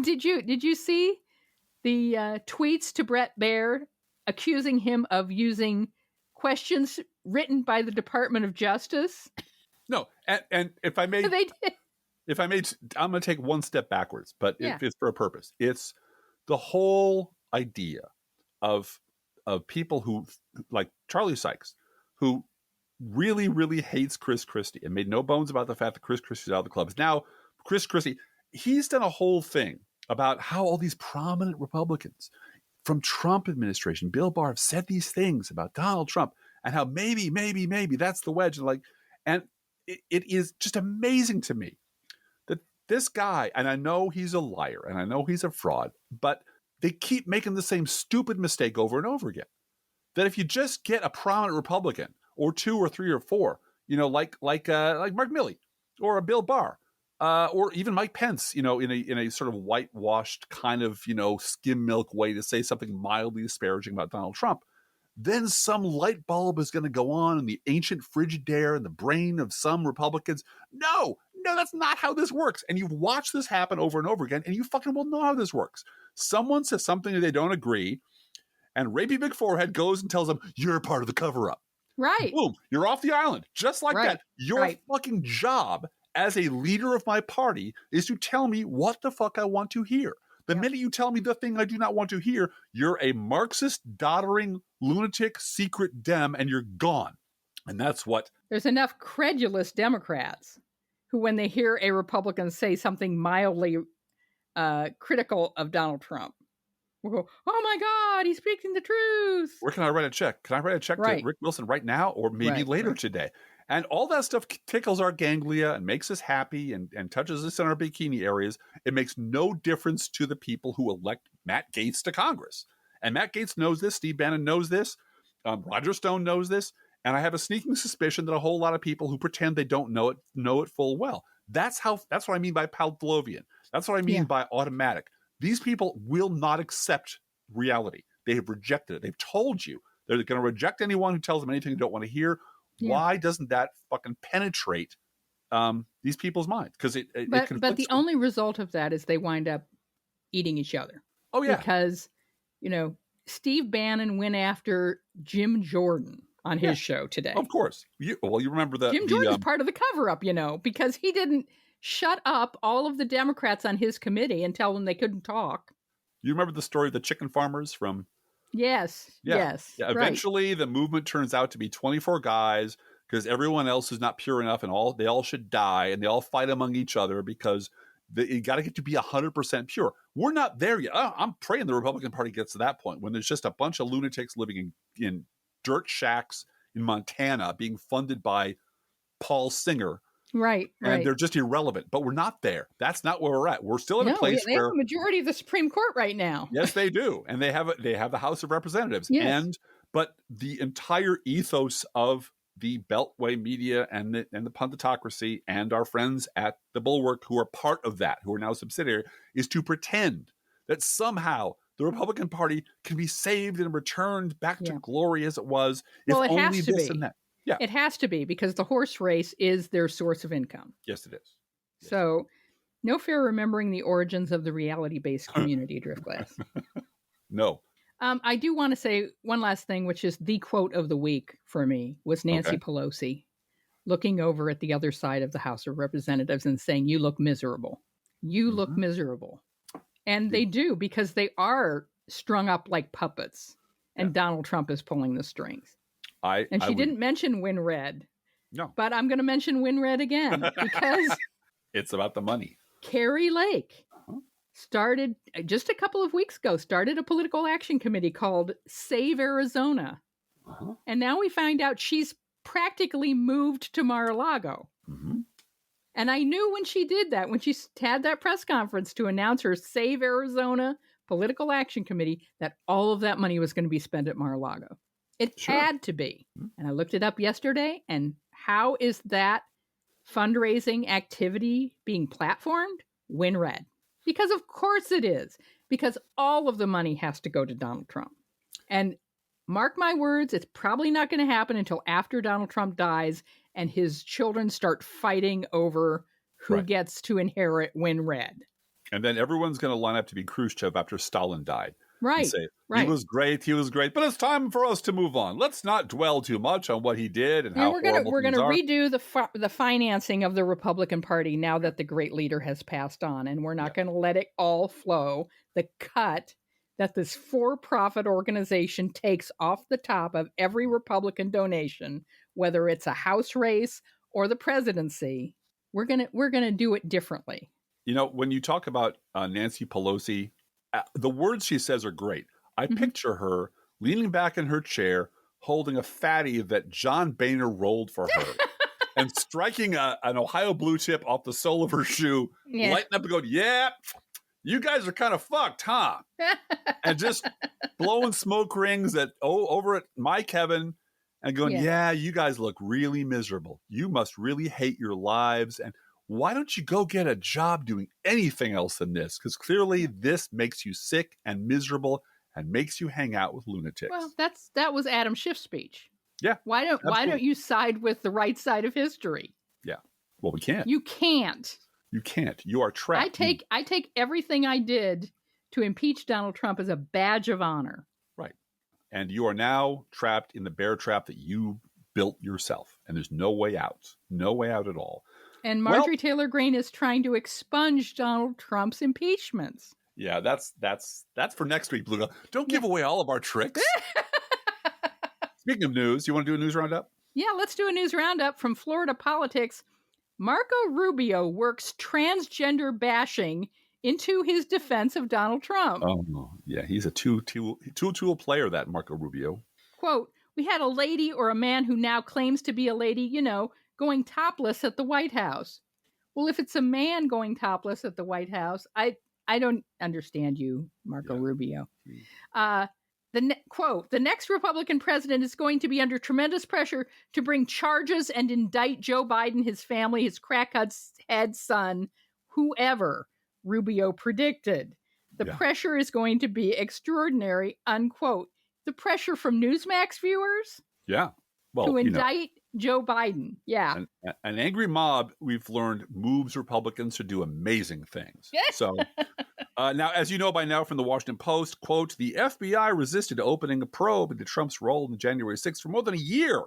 Did you see the tweets to Bret Baier accusing him of using questions written by the Department of Justice? No, and if I may, they did. If I may, I'm going to take one step backwards, but if it's for a purpose. It's the whole idea of people who, like Charlie Sykes, who really, really hates Chris Christie and made no bones about the fact that Chris Christie's out of the club. Now, Chris Christie, he's done a whole thing about how all these prominent Republicans from Trump administration, Bill Barr, have said these things about Donald Trump and how maybe that's the wedge. And it is just amazing to me that this guy, and I know he's a liar and I know he's a fraud, but they keep making the same stupid mistake over and over again. That if you just get a prominent Republican or 2 or 3 or 4, like Mark Milley or a Bill Barr, or even Mike Pence, in a sort of whitewashed kind of, skim milk way to say something mildly disparaging about Donald Trump, then some light bulb is going to go on in the ancient Frigidaire in the brain of some Republicans. No, that's not how this works. And you've watched this happen over and over again, and you fucking will know how this works. Someone says something that they don't agree, and Rapey Big Forehead goes and tells them, you're part of the cover-up. Right. Boom, you're off the island. Just like that. Your fucking job as a leader of my party is to tell me what the fuck I want to hear. The minute you tell me the thing I do not want to hear, you're a Marxist, doddering, lunatic, secret Dem, and you're gone. And that's what... There's enough credulous Democrats who, when they hear a Republican say something mildly critical of Donald Trump, will go, oh my God, he's speaking the truth. Where can I write a check? Can I write a check to Rick Wilson right now or maybe later today? And all that stuff tickles our ganglia and makes us happy and touches us in our bikini areas. It makes no difference to the people who elect Matt Gaetz to Congress. And Matt Gaetz knows this. Steve Bannon knows this. Roger Stone knows this. And I have a sneaking suspicion that a whole lot of people who pretend they don't know it full well. That's what I mean by Pavlovian. That's what I mean by automatic. These people will not accept reality. They have rejected it. They've told you they're going to reject anyone who tells them anything they don't want to hear. Yeah. Why doesn't that fucking penetrate these people's minds? Because but the only result of that is they wind up eating each other. Oh yeah, because Steve Bannon went after Jim Jordan on his show today. Of course, you remember that Jim Jordan's part of the cover-up, because he didn't shut up all of the Democrats on his committee and tell them they couldn't talk. You remember the story of the chicken farmers from? Yes. Yes. Yeah. Eventually, the movement turns out to be 24 guys because everyone else is not pure enough, and they all should die, and they all fight among each other because you got to get to be 100% pure. We're not there yet. I'm praying the Republican Party gets to that point when there's just a bunch of lunatics living in dirt shacks in Montana being funded by Paul Singer. Right. And they're just irrelevant. But we're not there. That's not where we're at. We're still in a place where they have a majority of the Supreme Court right now. Yes, they do. And they have the House of Representatives. Yes. But the entire ethos of the Beltway media and the punditocracy and our friends at the Bulwark who are part of that, who are now subsidiary, is to pretend that somehow the Republican Party can be saved and returned back to glory as it was. Well, if it only has to this be. And that. Yeah. It has to be because the horse race is their source of income. Yes, it is. Yes. So no fair remembering the origins of the reality-based community, Driftglass. No. I do want to say one last thing, which is the quote of the week for me was Nancy Pelosi looking over at the other side of the House of Representatives and saying, "You look miserable. You look miserable." And they do, because they are strung up like puppets, and Donald Trump is pulling the strings. She didn't mention WinRed. No. But I'm going to mention WinRed again because it's about the money. Carrie Lake started just a couple of weeks ago, started a political action committee called Save Arizona. And now we find out she's practically moved to Mar-a-Lago. And I knew when she did that, when she had that press conference to announce her Save Arizona political action committee, that all of that money was going to be spent at Mar-a-Lago. It had to be. And I looked it up yesterday. And how is that fundraising activity being platformed? WinRed. Because of course it is. Because all of the money has to go to Donald Trump. And mark my words, it's probably not going to happen until after Donald Trump dies and his children start fighting over who gets to inherit WinRed. And then everyone's going to line up to be Khrushchev after Stalin died. Right. And say, he was great, but it's time for us to move on. Let's not dwell too much on what he did and how we're going to redo the financing of the Republican Party now that the great leader has passed on, and we're not going to let it all flow. The cut that this for-profit organization takes off the top of every Republican donation, whether it's a House race or the presidency, we're gonna do it differently. When you talk about Nancy Pelosi, the words she says are great. I picture her leaning back in her chair, holding a fatty that John Boehner rolled for her, and striking an Ohio blue chip off the sole of her shoe, lighting up and going, "Yeah, you guys are kind of fucked, huh?" And just blowing smoke rings over at my Kevin and going, "Yeah, you guys look really miserable. You must really hate your lives. And why don't you go get a job doing anything else than this? Because clearly this makes you sick and miserable and makes you hang out with lunatics." Well, that was Adam Schiff's speech. Yeah. Why don't you side with the right side of history? Yeah. Well, we can't. You can't. You can't. You are trapped. I take everything I did to impeach Donald Trump as a badge of honor. Right. And you are now trapped in the bear trap that you built yourself. And there's no way out. No way out at all. And Marjorie Taylor Greene is trying to expunge Donald Trump's impeachments. Yeah, that's for next week, Blue. Don't give away all of our tricks. Speaking of news, you want to do a news roundup? Yeah, let's do a news roundup from Florida politics. Marco Rubio works transgender bashing into his defense of Donald Trump. Oh, yeah, he's a two-tool player, that Marco Rubio. Quote, "We had a lady or a man who now claims to be a lady, going topless at the White House. Well, if it's a man going topless at the White House, I don't understand you, Marco Rubio. Quote, the next Republican president is going to be under tremendous pressure to bring charges and indict Joe Biden, his family, his crackhead son, whoever, Rubio predicted. The pressure is going to be extraordinary, unquote. The pressure from Newsmax viewers? Yeah. Well, to indict Joe Biden. Yeah. An angry mob, we've learned, moves Republicans to do amazing things. So now, as you know by now from the Washington Post, quote, the FBI resisted opening a probe into Trump's role in January 6th for more than a year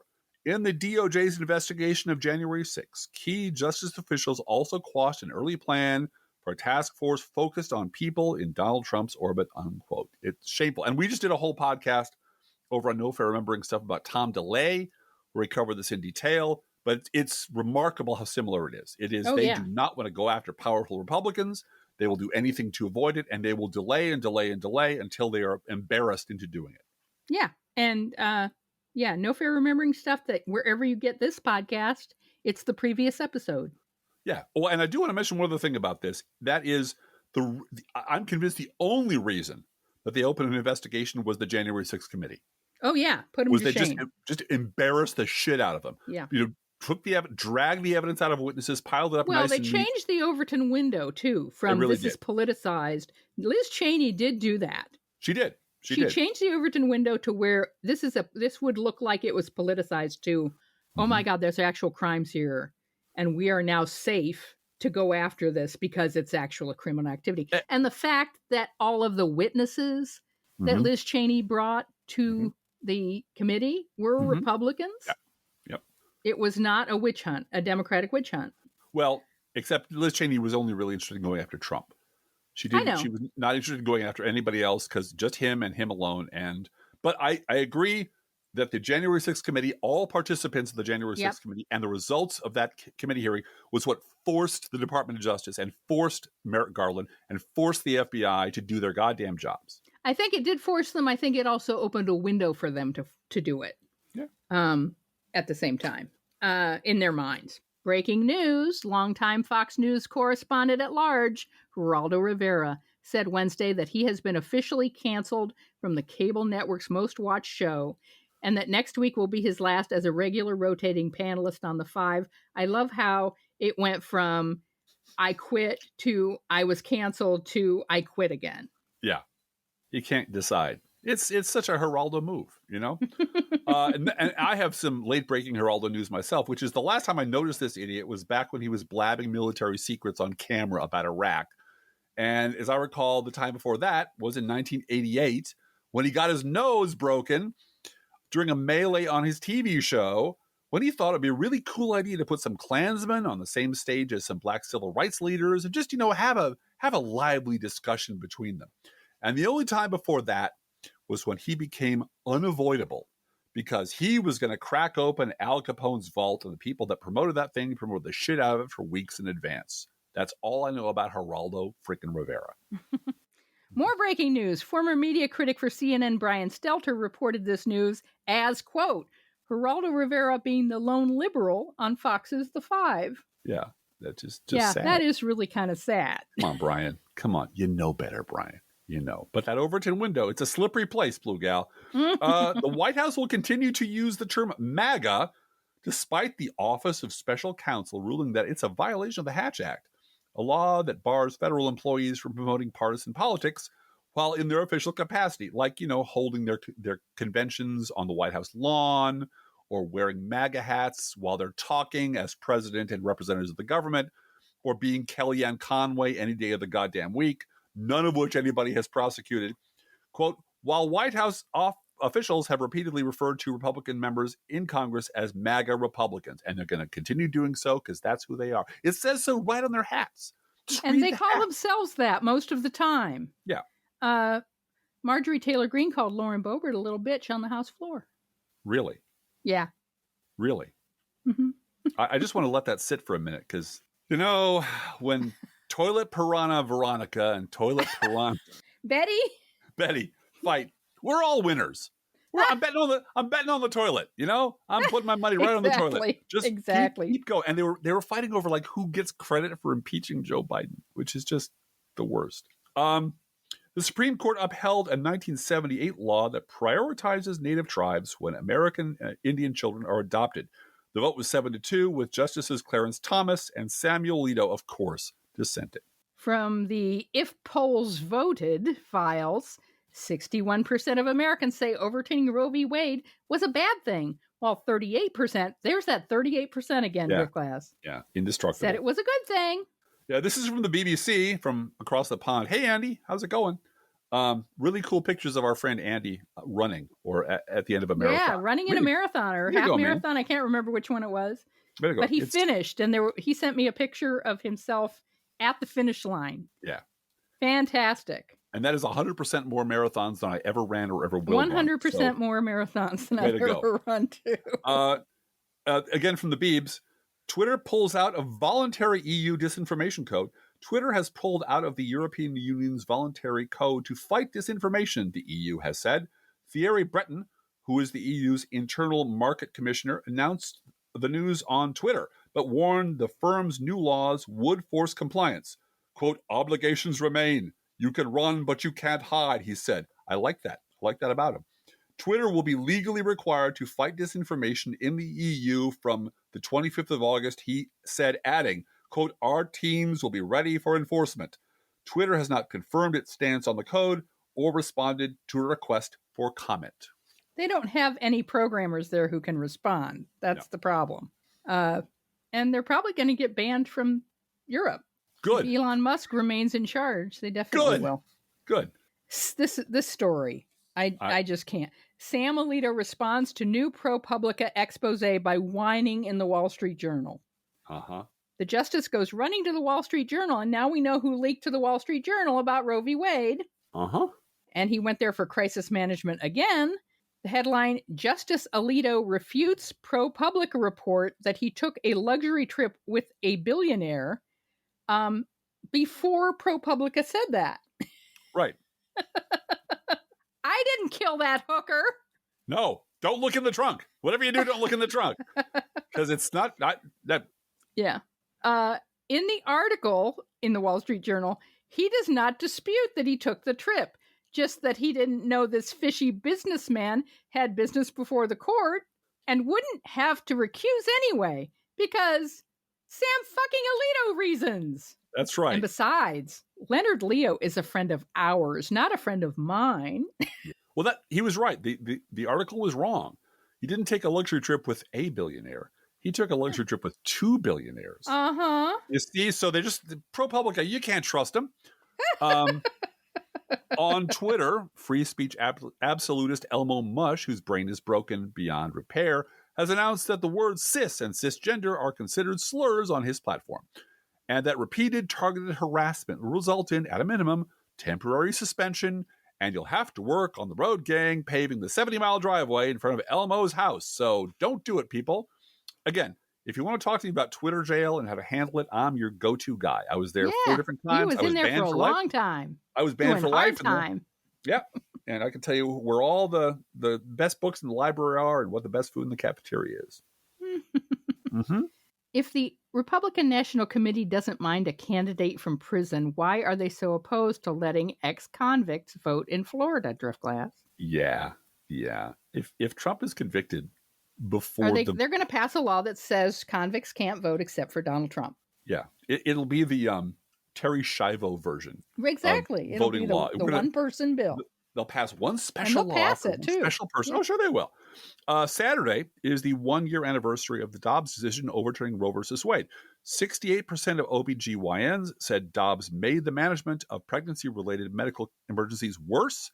in the DOJ's investigation of January 6th. Key justice officials also quashed an early plan for a task force focused on people in Donald Trump's orbit, unquote. It's shameful. And we just did a whole podcast over on No Fair Remembering stuff about Tom DeLay, where he covered this in detail. But it's remarkable how similar it is. It is they do not want to go after powerful Republicans. They will do anything to avoid it, and they will delay and delay and delay until they are embarrassed into doing it. Yeah. And No Fair Remembering stuff, that wherever you get this podcast, it's the previous episode. Yeah. Well, and I do want to mention one other thing about this. That is, I'm convinced the only reason that they opened an investigation was the January 6th committee. Oh, yeah. Put them to shame. Just embarrassed the shit out of them. Yeah. Dragged the evidence out of witnesses, piled it up. Well, they changed the Overton window, too, from really this is politicized. Liz Cheney did do that. She did. She changed the Overton window to where this would look like it was politicized, too. Oh, my God, there's actual crimes here. And we are now safe to go after this because it's actual criminal activity. And the fact that all of the witnesses that Liz Cheney brought to the committee were Republicans. Yeah. Yep. It was not a witch hunt, a Democratic witch hunt. Well, except Liz Cheney was only really interested in going after Trump. She was not interested in going after anybody else because just him and him alone. But I agree that the January 6th committee, all participants of the January 6th committee, and the results of that committee hearing was what forced the Department of Justice and forced Merrick Garland and forced the FBI to do their goddamn jobs. I think it did force them. I think it also opened a window for them to do it. Yeah. At the same time, in their minds. Breaking news, longtime Fox News correspondent at large, Geraldo Rivera, said Wednesday that he has been officially canceled from the cable network's most watched show, and that next week will be his last as a regular rotating panelist on The Five. I love how it went from I quit to I was canceled to I quit again. Yeah. You can't decide. It's such a Geraldo move, you know? And I have some late-breaking Geraldo news myself, which is the last time I noticed this idiot was back when he was blabbing military secrets on camera about Iraq. And as I recall, the time before that was in 1988 when he got his nose broken during a melee on his TV show, when he thought it'd be a really cool idea to put some Klansmen on the same stage as some black civil rights leaders and just, have a lively discussion between them. And the only time before that was when he became unavoidable because he was going to crack open Al Capone's vault, and the people that promoted that thing promoted the shit out of it for weeks in advance. That's all I know about Geraldo freaking Rivera. More breaking news. Former media critic for CNN, Brian Stelter, reported this news as, quote, Geraldo Rivera being the lone liberal on Fox's The Five. Yeah, that's just sad. That is really kind of sad. Come on, Brian. Come on. You know better, Brian. You know. But that Overton window, it's a slippery place, Blue Gal. The White House will continue to use the term MAGA despite the Office of Special Counsel ruling that it's a violation of the Hatch Act, a law that bars federal employees from promoting partisan politics while in their official capacity, like, holding their conventions on the White House lawn or wearing MAGA hats while they're talking as president and representatives of the government, or being Kellyanne Conway any day of the goddamn week, none of which anybody has prosecuted. Quote, while White House officials have repeatedly referred to Republican members in Congress as MAGA Republicans, and they're going to continue doing so because that's who they are. It says so right on their hats. And they call themselves that most of the time. Yeah. Marjorie Taylor Greene called Lauren Boebert a little bitch on the House floor. Really? Yeah. Really? Mm-hmm. I just want to let that sit for a minute because, when Toilet Piranha Veronica and Toilet Piranha Betty fight, we're all winners. Well, I'm betting on the toilet. You know, I'm putting my money right on the toilet. Just keep going. And they were fighting over like who gets credit for impeaching Joe Biden, which is just the worst. The Supreme Court upheld a 1978 law that prioritizes Native tribes when American Indian children are adopted. The vote was 7-2, with Justices Clarence Thomas and Samuel Alito, of course, dissenting. From the If Polls Voted files, 61% of Americans say overturning Roe v. Wade was a bad thing, while 38%, there's that 38% again, Rick Glass. Yeah, indestructible. Said it was a good thing. Yeah, this is from the BBC from across the pond. Hey, Andy, how's it going? Really cool pictures of our friend Andy running or at the end of a marathon. Yeah, running in a marathon or half marathon. Man. I can't remember which one it was. But he finished, and he sent me a picture of himself at the finish line. Yeah. Fantastic. And that is 100% more marathons than I ever ran or ever will 100% run, more marathons than I've ever run to. Again, from the Beebs, Twitter pulls out of voluntary EU disinformation code. Twitter has pulled out of the European Union's voluntary code to fight disinformation, the EU has said. Thierry Breton, who is the EU's internal market commissioner, announced the news on Twitter, but warned the firm's new laws would force compliance. Quote, obligations remain. You can run, but you can't hide, he said. I like that. I like that about him. Twitter will be legally required to fight disinformation in the EU from the 25th of August, he said, adding, quote, our teams will be ready for enforcement. Twitter has not confirmed its stance on the code or responded to a request for comment. They don't have any programmers there who can respond. That's the problem. And they're probably going to get banned from Europe. Good. If Elon Musk remains in charge. They definitely will. Good. This story, I just can't. Sam Alito responds to new ProPublica expose by whining in the Wall Street Journal. Uh-huh. The justice goes running to the Wall Street Journal, and now we know who leaked to the Wall Street Journal about Roe v. Wade. Uh-huh. And he went there for crisis management again. The headline, Justice Alito refutes ProPublica report that he took a luxury trip with a billionaire before ProPublica said that. Right. I didn't kill that hooker. No, don't look in the trunk. Whatever you do, don't look in the trunk. Because it's not that. Yeah. In the article in the Wall Street Journal, he does not dispute that he took the trip, just that he didn't know this fishy businessman had business before the court and wouldn't have to recuse anyway because Sam fucking Alito reasons. That's right. And besides, Leonard Leo is a friend of ours, not a friend of mine. Well, he was right. The article was wrong. He didn't take a luxury trip with a billionaire. He took a luxury trip with 2 billionaires. Uh-huh. You see, so they're just ProPublica. You can't trust them. On Twitter, free speech absolutist Elmo Mush, whose brain is broken beyond repair, has announced that the words cis and cisgender are considered slurs on his platform, and that repeated targeted harassment will result in, at a minimum, temporary suspension, and you'll have to work on the road gang paving the 70-mile driveway in front of Elmo's house. So don't do it, people. Again, if you want to talk to me about Twitter jail and how to handle it, I'm your go-to guy. I was there 4 different times. He was in there for a long time. I was banned for life. Time. Yeah. And I can tell you where all the best books in the library are and what the best food in the cafeteria is. Mm-hmm. If the Republican National Committee doesn't mind a candidate from prison, why are they so opposed to letting ex-convicts vote in Florida, Driftglass? Yeah. If Trump is convicted before they're going to pass a law that says convicts can't vote except for Donald Trump. Yeah. It'll be the Terry Schiavo version. Exactly. It'll voting be the law. The one-person bill. They'll pass one special law pass for it, one too. special person. Yeah. Oh, sure they will. Saturday is the 1-year anniversary of the Dobbs decision overturning Roe versus Wade. 68% of OBGYNs said Dobbs made the management of pregnancy-related medical emergencies worse,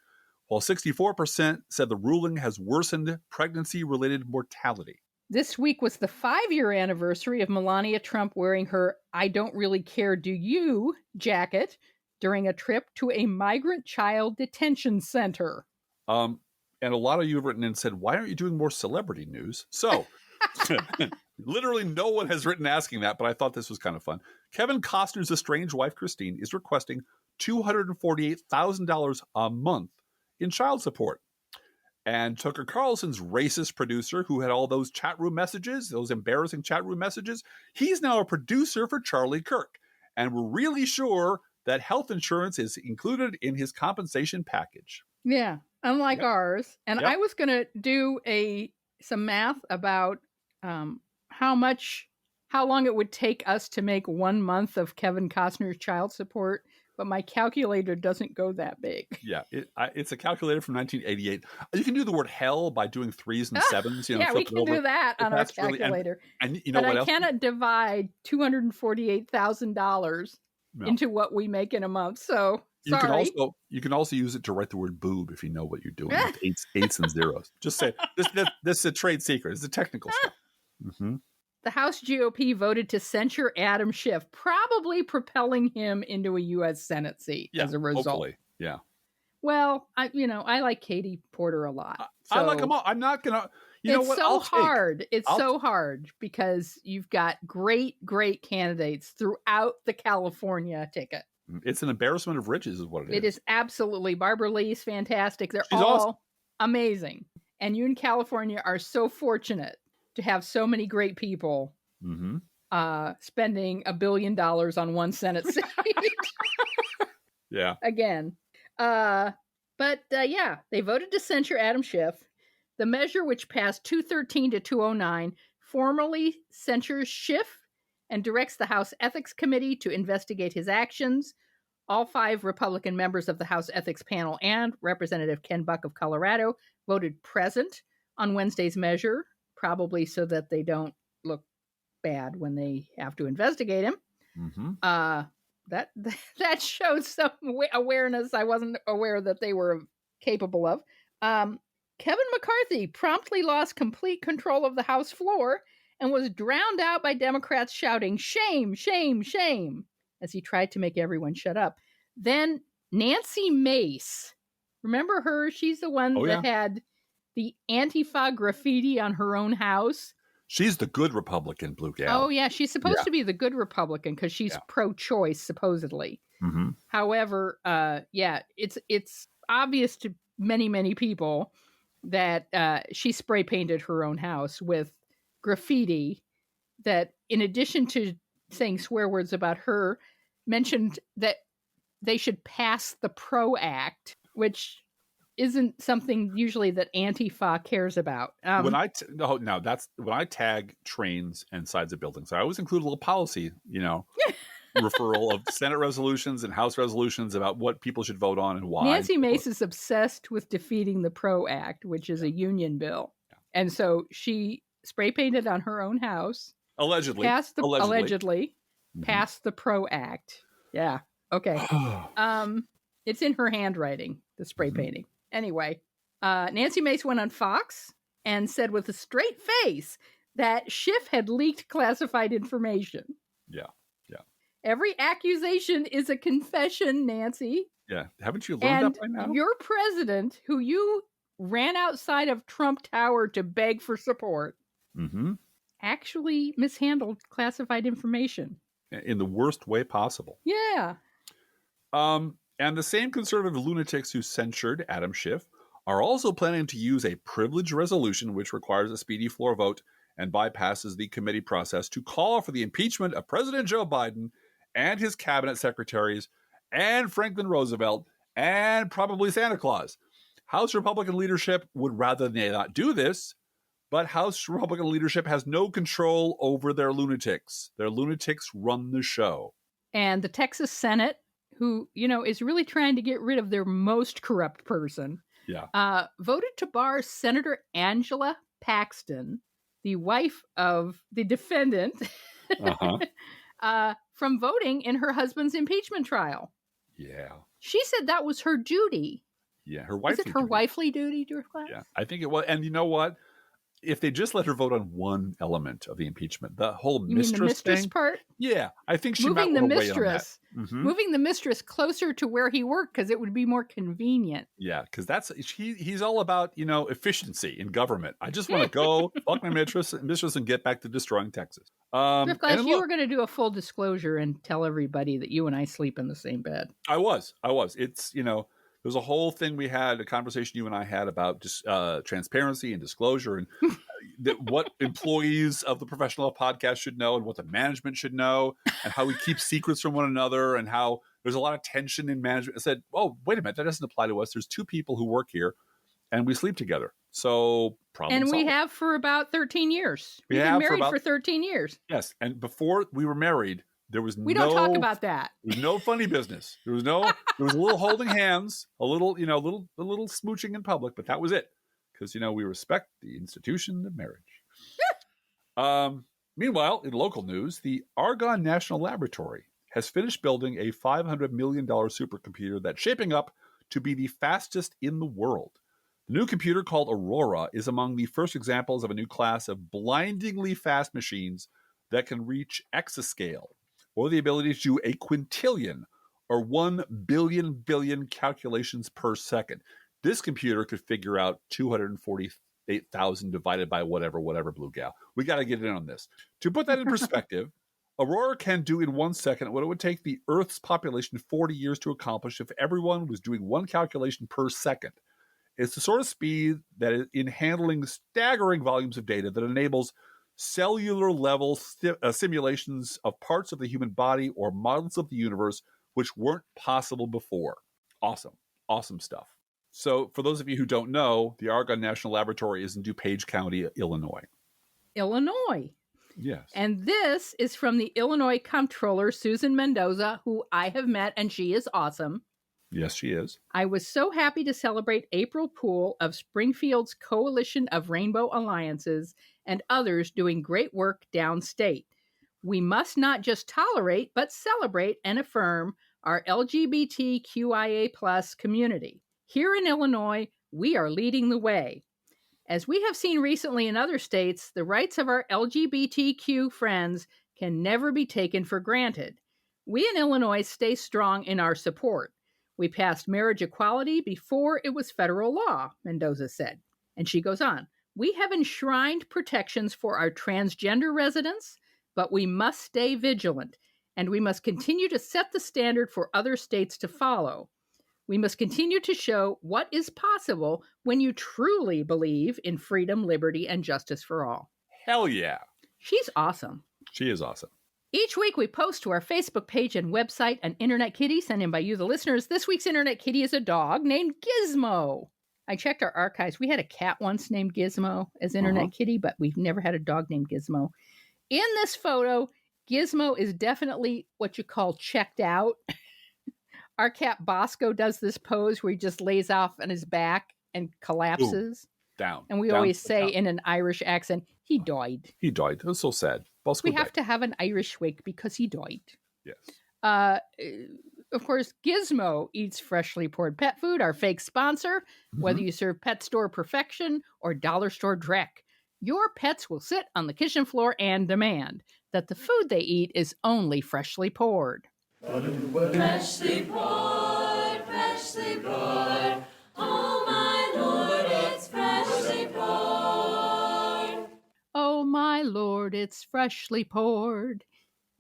while 64% said the ruling has worsened pregnancy-related mortality. This week was the 5-year anniversary of Melania Trump wearing her I Don't Really Care Do You jacket during a trip to a migrant child detention center. And a lot of you have written in and said, why aren't you doing more celebrity news? So literally no one has written asking that, but I thought this was kind of fun. Kevin Costner's estranged wife, Christine, is requesting $248,000 a month in child support. And Tucker Carlson's racist producer, who had all those chat room messages, those embarrassing chat room messages, he's now a producer for Charlie Kirk. And we're really sure that health insurance is included in his compensation package. Yeah, unlike ours. And Yep. I was going to do some math about how long it would take us to make 1 month of Kevin Costner's child support, but my calculator doesn't go that big. Yeah, it's a calculator from 1988. You can do the word hell by doing 3s and 7s. Yeah, we can do that on our calculator. And you know but what I else? cannot divide $248,000 into what we make in a month. So sorry. You can also use it to write the word boob if you know what you're doing with eights and zeros. Just say this is a trade secret. It's a technical stuff. Mm-hmm. The House GOP voted to censure Adam Schiff, probably propelling him into a U.S. Senate seat as a result. Hopefully. Yeah. Well, I like Katie Porter a lot. I like them all. I'm not gonna. It's so hard. It's so hard because you've got great candidates throughout the California ticket. It's an embarrassment of riches, is what it is. It is absolutely. Barbara Lee's fantastic. She's all awesome. Amazing. And you in California are so fortunate to have so many great people spending $1 billion on one Senate seat. Yeah. Again. But they voted to censure Adam Schiff. The measure, which passed 213 to 209, formally censures Schiff and directs the House Ethics Committee to investigate his actions. All 5 Republican members of the House Ethics Panel and Representative Ken Buck of Colorado voted present on Wednesday's measure, probably so that they don't look bad when they have to investigate him. Mm-hmm. That shows some awareness I wasn't aware that they were capable of. Kevin McCarthy promptly lost complete control of the House floor and was drowned out by Democrats shouting, "Shame, shame, shame," as he tried to make everyone shut up. Then Nancy Mace, remember her? She's the one that had the Antifa graffiti on her own house. She's the good Republican, Blue Gal. Oh, yeah. She's supposed to be the good Republican because she's pro-choice, supposedly. Mm-hmm. However, it's obvious to many, many people that she spray painted her own house with graffiti that, in addition to saying swear words about her, mentioned that they should pass the PRO Act, which isn't something usually that Antifa cares about. When I tag trains and sides of buildings, I always include a little policy, referral of Senate resolutions and House resolutions about what people should vote on and why. Nancy Mace is obsessed with defeating the PRO Act, which is a union bill. Yeah. And so she spray painted on her own house. Allegedly. Passed the PRO Act. Yeah. Okay. It's in her handwriting, the spray painting. Anyway, Nancy Mace went on Fox and said with a straight face that Schiff had leaked classified information. Yeah. Every accusation is a confession, Nancy. Yeah. Haven't you learned that by now? Your president, who you ran outside of Trump Tower to beg for support, actually mishandled classified information. In the worst way possible. Yeah. And the same conservative lunatics who censured Adam Schiff are also planning to use a privilege resolution which requires a speedy floor vote and bypasses the committee process to call for the impeachment of President Joe Biden and his cabinet secretaries and Franklin Roosevelt and probably Santa Claus. House Republican leadership would rather they not do this, but House Republican leadership has no control over their lunatics. Their lunatics run the show. And the Texas Senate, who, is really trying to get rid of their most corrupt person, voted to bar Senator Angela Paxton, the wife of the defendant, from voting in her husband's impeachment trial. Yeah. She said that was her duty. Yeah, her wifely duty. Is it her wifely duty, Class? Yeah, I think it was. And you know what? If they just let her vote on one element of the impeachment, the whole mistress thing, part? Yeah, I think she moving might the want mistress, moving the mistress closer to where he worked because it would be more convenient. Yeah, because he's all about efficiency in government. I just want to go fuck my mistress and get back to destroying Texas. Class, you were going to do a full disclosure and tell everybody that you and I sleep in the same bed. I was. It's There's a whole thing we had, a conversation you and I had about just transparency and disclosure and what employees of the Professional Podcast should know and what the management should know and how we keep secrets from one another and how there's a lot of tension in management. I said, oh, wait a minute, that doesn't apply to us. There's two people who work here and we sleep together. So problem And we solved. have for about 13 years. We've been married for 13 years. Yes. And before we were married, we don't talk about that. There was no funny business. There was a little holding hands, a little smooching in public, but that was it. Because, we respect the institution of marriage. Meanwhile, in local news, the Argonne National Laboratory has finished building a $500 million supercomputer that's shaping up to be the fastest in the world. The new computer, called Aurora, is among the first examples of a new class of blindingly fast machines that can reach exascale, or the ability to do a quintillion, or 1 billion calculations per second. This computer could figure out 248,000 divided by whatever blue gal. We got to get in on this. To put that in perspective, Aurora can do in 1 second what it would take the Earth's population 40 years to accomplish if everyone was doing one calculation per second. It's the sort of speed that is in handling staggering volumes of data that enables cellular level simulations of parts of the human body or models of the universe which weren't possible before. Awesome stuff. So for those of you who don't know, the Argonne National Laboratory is in DuPage County, Illinois. Illinois. Yes. And this is from the Illinois Comptroller, Susan Mendoza, who I have met, and she is awesome. Yes, she is. I was so happy to celebrate April Poole of Springfield's Coalition of Rainbow Alliances and others doing great work downstate. We must not just tolerate, but celebrate and affirm our LGBTQIA+ community. Here in Illinois, we are leading the way. As we have seen recently in other states, the rights of our LGBTQ friends can never be taken for granted. We in Illinois stay strong in our support. We passed marriage equality before it was federal law, Mendoza said. And she goes on, we have enshrined protections for our transgender residents, but we must stay vigilant, and we must continue to set the standard for other states to follow. We must continue to show what is possible when you truly believe in freedom, liberty, and justice for all. Hell yeah. She's awesome. She is awesome. Each week we post to our Facebook page and website an Internet Kitty sent in by you, the listeners. This week's Internet Kitty is a dog named Gizmo. I checked our archives. We had a cat once named Gizmo as Internet Kitty, but we've never had a dog named Gizmo. In this photo, Gizmo is definitely what you call checked out. Our cat Bosco does this pose where he just lays off on his back and collapses. Down. And we always say in an Irish accent, he died. He died. It was so sad. Bosco we have to have an Irish wake because he died. Yes. Of course, Gizmo eats freshly poured pet food, our fake sponsor. Whether you serve pet store perfection or dollar store dreck, your pets will sit on the kitchen floor and demand that the food they eat is only freshly poured. Freshly poured, oh my Lord, it's freshly poured. Oh my Lord, it's freshly poured.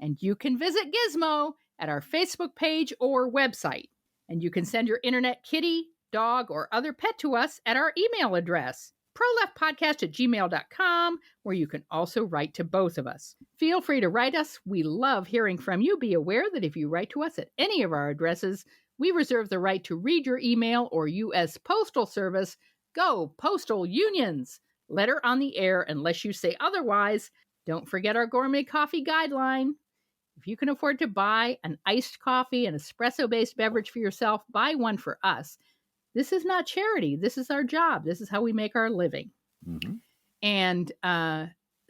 And you can visit Gizmo at our Facebook page or website. And you can send your Internet Kitty, dog, or other pet to us at our email address, proleftpodcast@gmail.com, where you can also write to both of us. Feel free to write us. We love hearing from you. Be aware that if you write to us at any of our addresses, we reserve the right to read your email or U.S. Postal Service. Go Postal Unions! Letter on the air unless you say otherwise. Don't forget our gourmet coffee guideline. If you can afford to buy an iced coffee, an espresso-based beverage for yourself, buy one for us. This is not charity. This is our job. This is how we make our living. And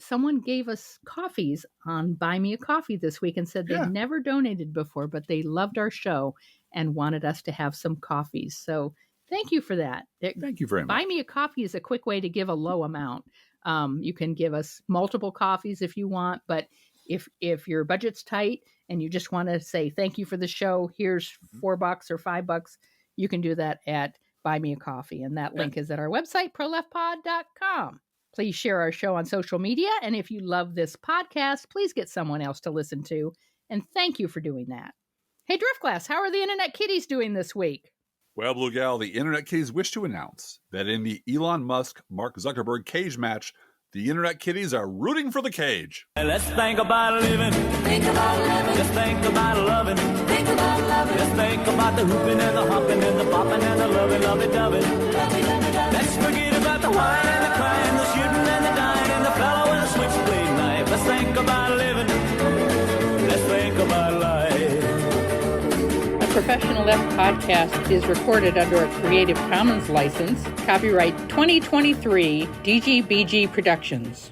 someone gave us coffees on Buy Me a Coffee this week and said they'd never donated before, but they loved our show and wanted us to have some coffees. So thank you for that. Thank you very much. Buy Me a Coffee is a quick way to give a low amount. You can give us multiple coffees if you want, but if your budget's tight and you just want to say thank you for the show, here's $4 or $5, you can do that at Buy Me a Coffee. And that link is at our website, proleftpod.com. Please share our show on social media. And if you love this podcast, please get someone else to listen to. And thank you for doing that. Hey, Driftglass, how are the Internet Kitties doing this week? Well, Blue Gal, the Internet Kitties wish to announce that in the Elon Musk, Mark Zuckerberg cage match, the Internet Kitties are rooting for the cage. Let's think about living. Think about living. Just think about loving. Think about loving. Let's think about the hooping and the hopping and the popping and the loving, lovey-dovey. Lovey-dovey-dovey. Let's forget about the whine and the crying, the shooting and the dying, and the fellow with the switchblade knife. Let's think about living. Let's think about life. A Professional Left podcast is recorded under a Creative Commons license. Copyright 2023 DGBG Productions.